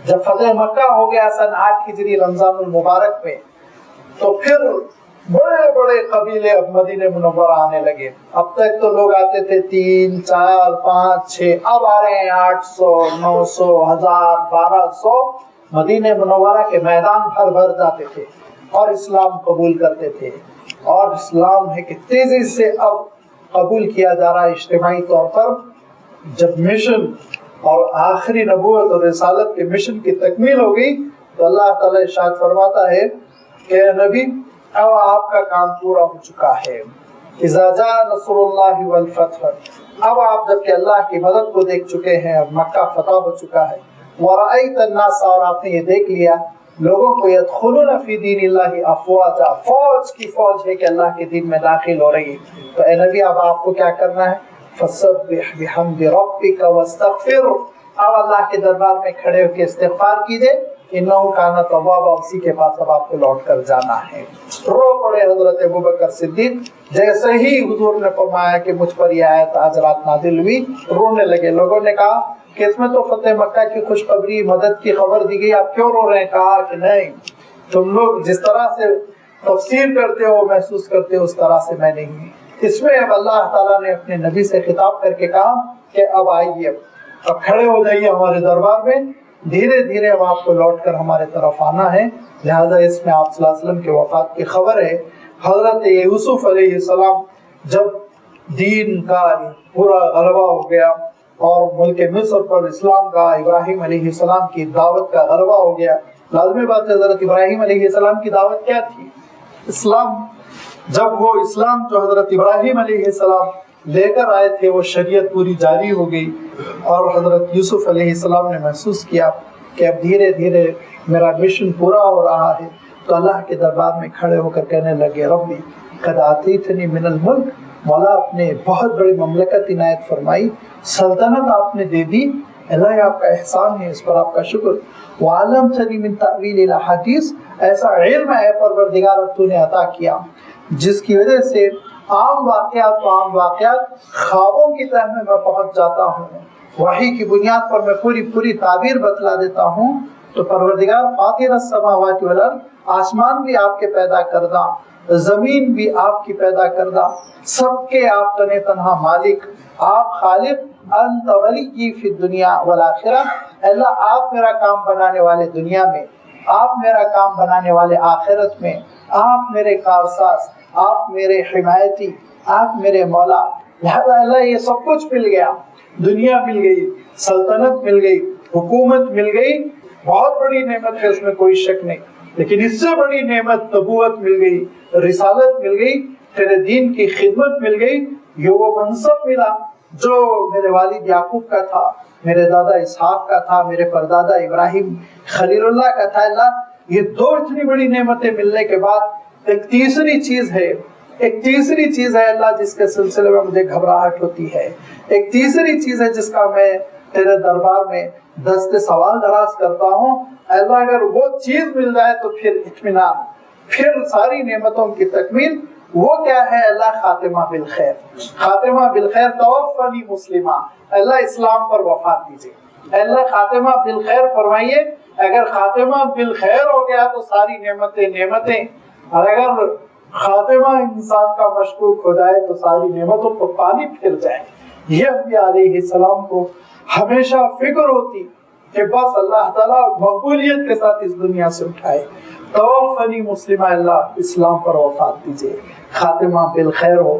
جب فتح مکہ ہو گیا سن 8 ہجری رمضان المبارک میں، تو پھر بڑے بڑے قبیلے اب مدینہ منورہ آنے لگے. اب تک تو لوگ آتے تھے 3 4 5 6، اب آ رہے ہیں 800 900 1000 1200. مدینہ منورہ کے میدان بھر جاتے تھے اور اسلام قبول کرتے تھے. اور اسلام ہے کہ تیزی سے اب قبول کیا جا رہا ہے اجتماعی طور پر. جب مشن اور آخری نبوت اور رسالت کے مشن کی تکمیل ہو گئی تو اللہ تعالیٰ ارشاد فرماتا ہے کہ نبی اب آپ کا کام پورا ہو چکا ہے. اذا جاء نصر اللہ والفتح، اب آپ جب کہ اللہ کی مدد کو دیکھ چکے ہیں، اب مکہ فتح ہو چکا ہے. ورأیت الناس، اور آپ نے یہ دیکھ لیا لوگوں کو، یدخلون فی دین اللہ افواجا، فوج کی فوج ہے کہ اللہ کے دین میں داخل ہو رہی ہے. تو اے نبی اب آپ کو کیا کرنا ہے؟ فسبح بحمد ربک واستغفر، اب اللہ کے دربار میں کھڑے ہو کے استغفار کیجئے. انہ کان توابا، اسی کے پاس اب آپ کو لوٹ کر جانا ہے. رو پڑے حضرت ابوبکر صدیق. جیسے ہی حضور نے فرمایا کہ مجھ پر یہ آیت آج رات نازل ہوئی، رونے لگے. لوگوں نے کہا کہ اس میں تو فتح مکہ کی خوشخبری مدد کی خبر دی گئی، آپ کیوں رو رہے ہیں؟ کہا کہ نہیں، تم لوگ جس طرح سے تفسیر کرتے ہو محسوس کرتے ہو اس طرح سے میں نہیں. اس میں اب اللہ تعالیٰ نے اپنے نبی سے خطاب کر کے کہا کہ اب آئیے، اب کھڑے ہو جائیے ہمارے دربار میں، دھیرے دھیرے اب آپ کو لوٹ کر ہمارے طرف آنا ہے. لہذا اس میں آپ صلی اللہ علیہ وسلم کے وفات کی خبر ہے. حضرت یوسف علیہ السلام جب دین کا پورا غلبہ ہو گیا اور ملک مصر پر اسلام کا، ابراہیم علیہ السلام کی دعوت کا غلبہ ہو گیا. لازمی بات ہے حضرت ابراہیم علیہ السلام کی دعوت کیا تھی؟ اسلام. جب وہ اسلام جو حضرت ابراہیم علیہ السلام لے کر آئے تھے وہ شریعت پوری جاری ہو گئی، اور حضرت یوسف علیہ السلام نے محسوس کیا کہ اب دھیرے دھیرے میرا مشن پورا ہو رہا ہے. تو اللہ کے دربار میں کھڑے ہو کر کہنے لگے ربی قد آتیتنی من الملک، مولا آپ نے بہت بڑی مملکت عنایت فرمائی، سلطنت آپ نے دے دی، اللہ آپ کا احسان ہے، اس پر آپ کا شکر. وعلمتنی من تأویل الاحادیث، ایسا علم ہے پروردگار تو نے عطا کیا جس کی وجہ سے عام واقعات خوابوں کی طرح میں پہنچ جاتا ہوں، وحی کی بنیاد پر میں پوری تعبیر بتلا دیتا ہوں. تو پروردگار فاطر السماوات والارض، آسمان بھی آپ کے پیدا کردہ، زمین بھی آپ کی پیدا کردہ، سب کے آپ تنے تنہا مالک، آپ خالق. انت ولی فی الدنیا والآخرہ، اللہ آپ میرا کام بنانے والے دنیا میں، آپ میرا کام بنانے والے آخرت میں، آپ میرے کارساز، آپ میرے حمایتی، آپ میرے مولا. لہذا اللہ یہ سب کچھ مل گیا، دنیا مل گئی، سلطنت مل گئی، حکومت مل گئی، بہت بڑی نعمت ہے، اس میں کوئی شک نہیں. لیکن اس سے بڑی نعمت نبوت مل گئی، رسالت مل گئی، تیرے دین کی خدمت مل گئی. یہ وہ منصب ملا جو میرے والد یعقوب کا تھا، میرے دادا اسحاق کا تھا، میرے پردادا ابراہیم خلیل اللہ کا تھا. اللہ یہ دو اتنی بڑی نعمتیں ملنے کے بعد ایک تیسری چیز ہے اللہ جس کے سلسلے میں مجھے گھبراہٹ ہوتی ہے. ایک تیسری چیز ہے جس کا میں تیرے دربار میں دست سوال دراز کرتا ہوں. اللہ اگر وہ چیز مل جائے تو پھر اطمینان، پھر ساری نعمتوں کی تکمیل. وہ کیا ہے؟ اللہ خاتمہ بالخیر، خاتمہ بالخیر. توفنی مسلمہ، اللہ اسلام پر وفات دیجیے. اللہ خاتمہ بالخیر فرمائیے. اگر خاتمہ بالخیر ہو گیا تو ساری نعمتیں، اور اگر خاتمہ انسان کا مشکوک ہو جائے تو ساری نعمتوں کو پانی پھر جائے. یہ انبیاء علیہ السلام کو ہمیشہ فکر ہوتی کہ بس اللہ تعالیٰ مقبولیت کے ساتھ اس دنیا سے اٹھائے. توفنی مسلمہ، اللہ اسلام پر وفات دیجیے، خاتمہ بالخیر ہو.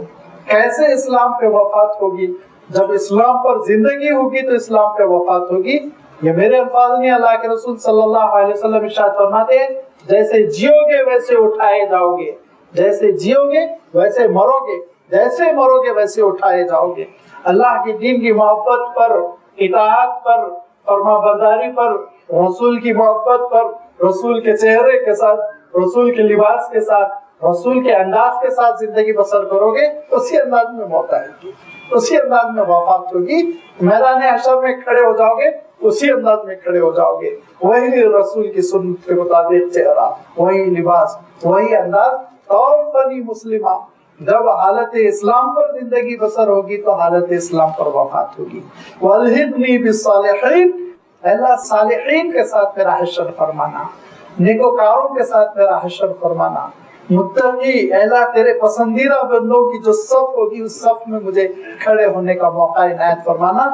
کیسے اسلام پہ وفات ہوگی؟ جب اسلام پر زندگی ہوگی تو اسلام پہ وفات ہوگی. یہ میرے الفاظ نہیں، اللہ کے رسول صلی اللہ علیہ وسلم ارشاد فرماتے ہیں جیسے جیو گے ویسے اٹھائے جاؤ گے، جیسے جیو گے ویسے مرو گے، جیسے مرو گے ویسے اٹھائے جاؤ گے. اللہ کے دین کی محبت پر، اطاعت پر، فرما برداری پر، رسول کی محبت پر، رسول کے چہرے کے ساتھ، رسول کے لباس کے ساتھ، رسول کے انداز کے ساتھ زندگی بسر کرو گے، اسی انداز میں موت آئے گی، اسی انداز میں وفات ہوگی. میدان حشر میں کھڑے ہو جاؤ گے، اسی انداز میں کھڑے ہو جاؤ گے. وہی رسول کی سنت کے مطابق چہرہ، وہی لباس، وہی انداز. توفنی مسلمہ، جب حالت اسلام پر زندگی بسر ہوگی تو حالت اسلام پر وفات ہوگی. والحقنی بالصالحین، اللہ صالحین کے ساتھ میرا حشر فرمانا، نیکوکاروں کے ساتھ میرا حشر فرمانا، متقی اللہ تیرے پسندیدہ بندوں کی جو صف ہوگی اس صف میں مجھے کھڑے ہونے کا موقع عنایت فرمانا۔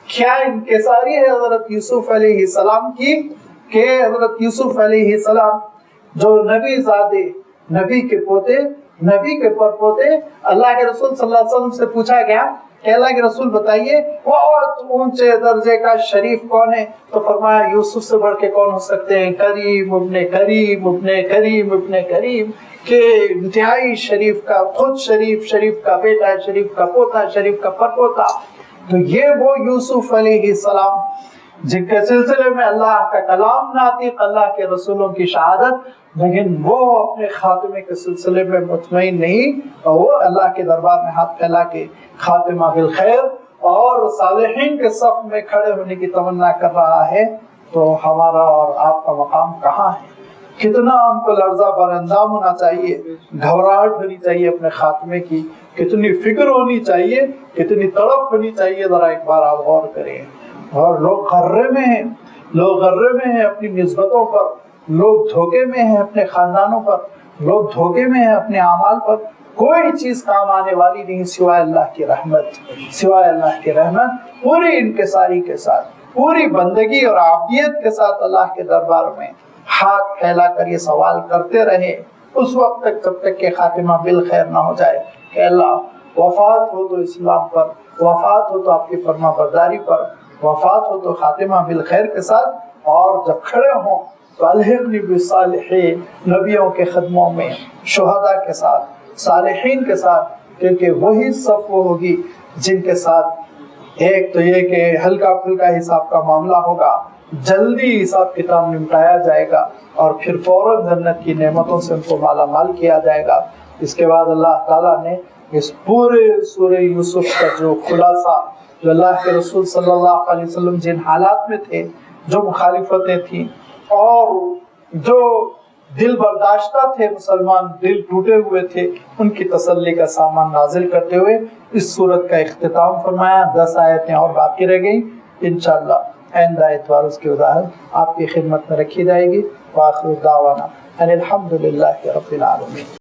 کیا انکساری ہے حضرت یوسف علیہ السلام کی کہ حضرت یوسف علیہ السلام جو نبی زادے، نبی کے پوتے، نبی کے پرپوتے، اللہ کے رسول صلی اللہ علیہ وسلم سے پوچھا گیا کہ اللہ کے رسول بتائیے بہت اونچے درجے کا شریف کون ہے؟ تو فرمایا یوسف سے بڑھ کے کون ہو سکتے ہیں؟ کریم ابن کریم ابن کریم ابن کریم، کہ انتہائی شریف کا خود شریف، شریف کا بیٹا، شریف کا پوتا، شریف کا پرپوتا۔ تو یہ وہ یوسف علیہ السلام جن کے سلسلے میں اللہ کا کلام ناطق، اللہ کے رسولوں کی شہادت، لیکن وہ اپنے خاتمے کے سلسلے میں مطمئن نہیں، اور وہ اللہ کے دربار میں ہاتھ پھیلا کے خاتمہ بالخیر اور صالحین کے صف میں کھڑے ہونے کی تمنا کر رہا ہے۔ تو ہمارا اور آپ کا مقام کہاں ہے؟ کتنا ہم کو لرزہ بر اندام ہونا چاہیے، گھبراہٹ ہونی چاہیے اپنے خاتمے کی، کتنی فکر ہونی چاہیے، کتنی تڑپ ہونی چاہیے، ذرا ایک بار آپ غور کریں۔ اور لوگ غرے میں ہیں، لوگ غرے میں ہیں اپنی نسبتوں پر، لوگ دھوکے میں ہیں اپنے خاندانوں پر، لوگ دھوکے میں ہیں اپنے اعمال پر۔ کوئی چیز کام آنے والی نہیں سوائے اللہ کی رحمت، سوائے اللہ کی رحمت۔ پوری انکساری کے ساتھ، پوری بندگی اور عابدیت کے ساتھ اللہ کے دربار میں ہاتھ پھیلا کر یہ سوال کرتے رہے اس وقت تک جب تک کہ خاتمہ بالخیر نہ ہو جائے کہ اللہ وفات ہو تو اسلام پر، وفات ہو تو آپ کی فرما برداری پر، وفات ہو تو خاتمہ بالخیر کے ساتھ، اور جب کھڑے ہوں تو الحقنی بالصالحین، نبیوں کے خدموں میں، شہداء کے ساتھ، صالحین کے ساتھ، کیونکہ وہی صف وہ ہوگی جن کے ساتھ ایک تو یہ کہ ہلکا پھلکا حساب کا معاملہ ہوگا، جلدی حساب کتاب نمٹایا جائے گا، اور پھر فوراً جنت کی نعمتوں سے ان کو مالا مال کیا جائے گا۔ اس کے بعد اللہ تعالیٰ نے اس پورے سورہ یوسف کا جو خلاصہ، جو اللہ کے رسول صلی اللہ علیہ وسلم جن حالات میں تھے، جو مخالفتیں تھیں اور جو دل برداشتہ تھے، مسلمان دل ٹوٹے ہوئے تھے، ان کی تسلی کا سامان نازل کرتے ہوئے اس سورت کا اختتام فرمایا۔ 10 آیتیں اور باقی رہ گئیں، انشاءاللہ آئندہ اتوار اس کی وضاحت آپ کی خدمت میں رکھی جائے گی۔ وآخر دعوانا ان الحمدللہ رب العالمین۔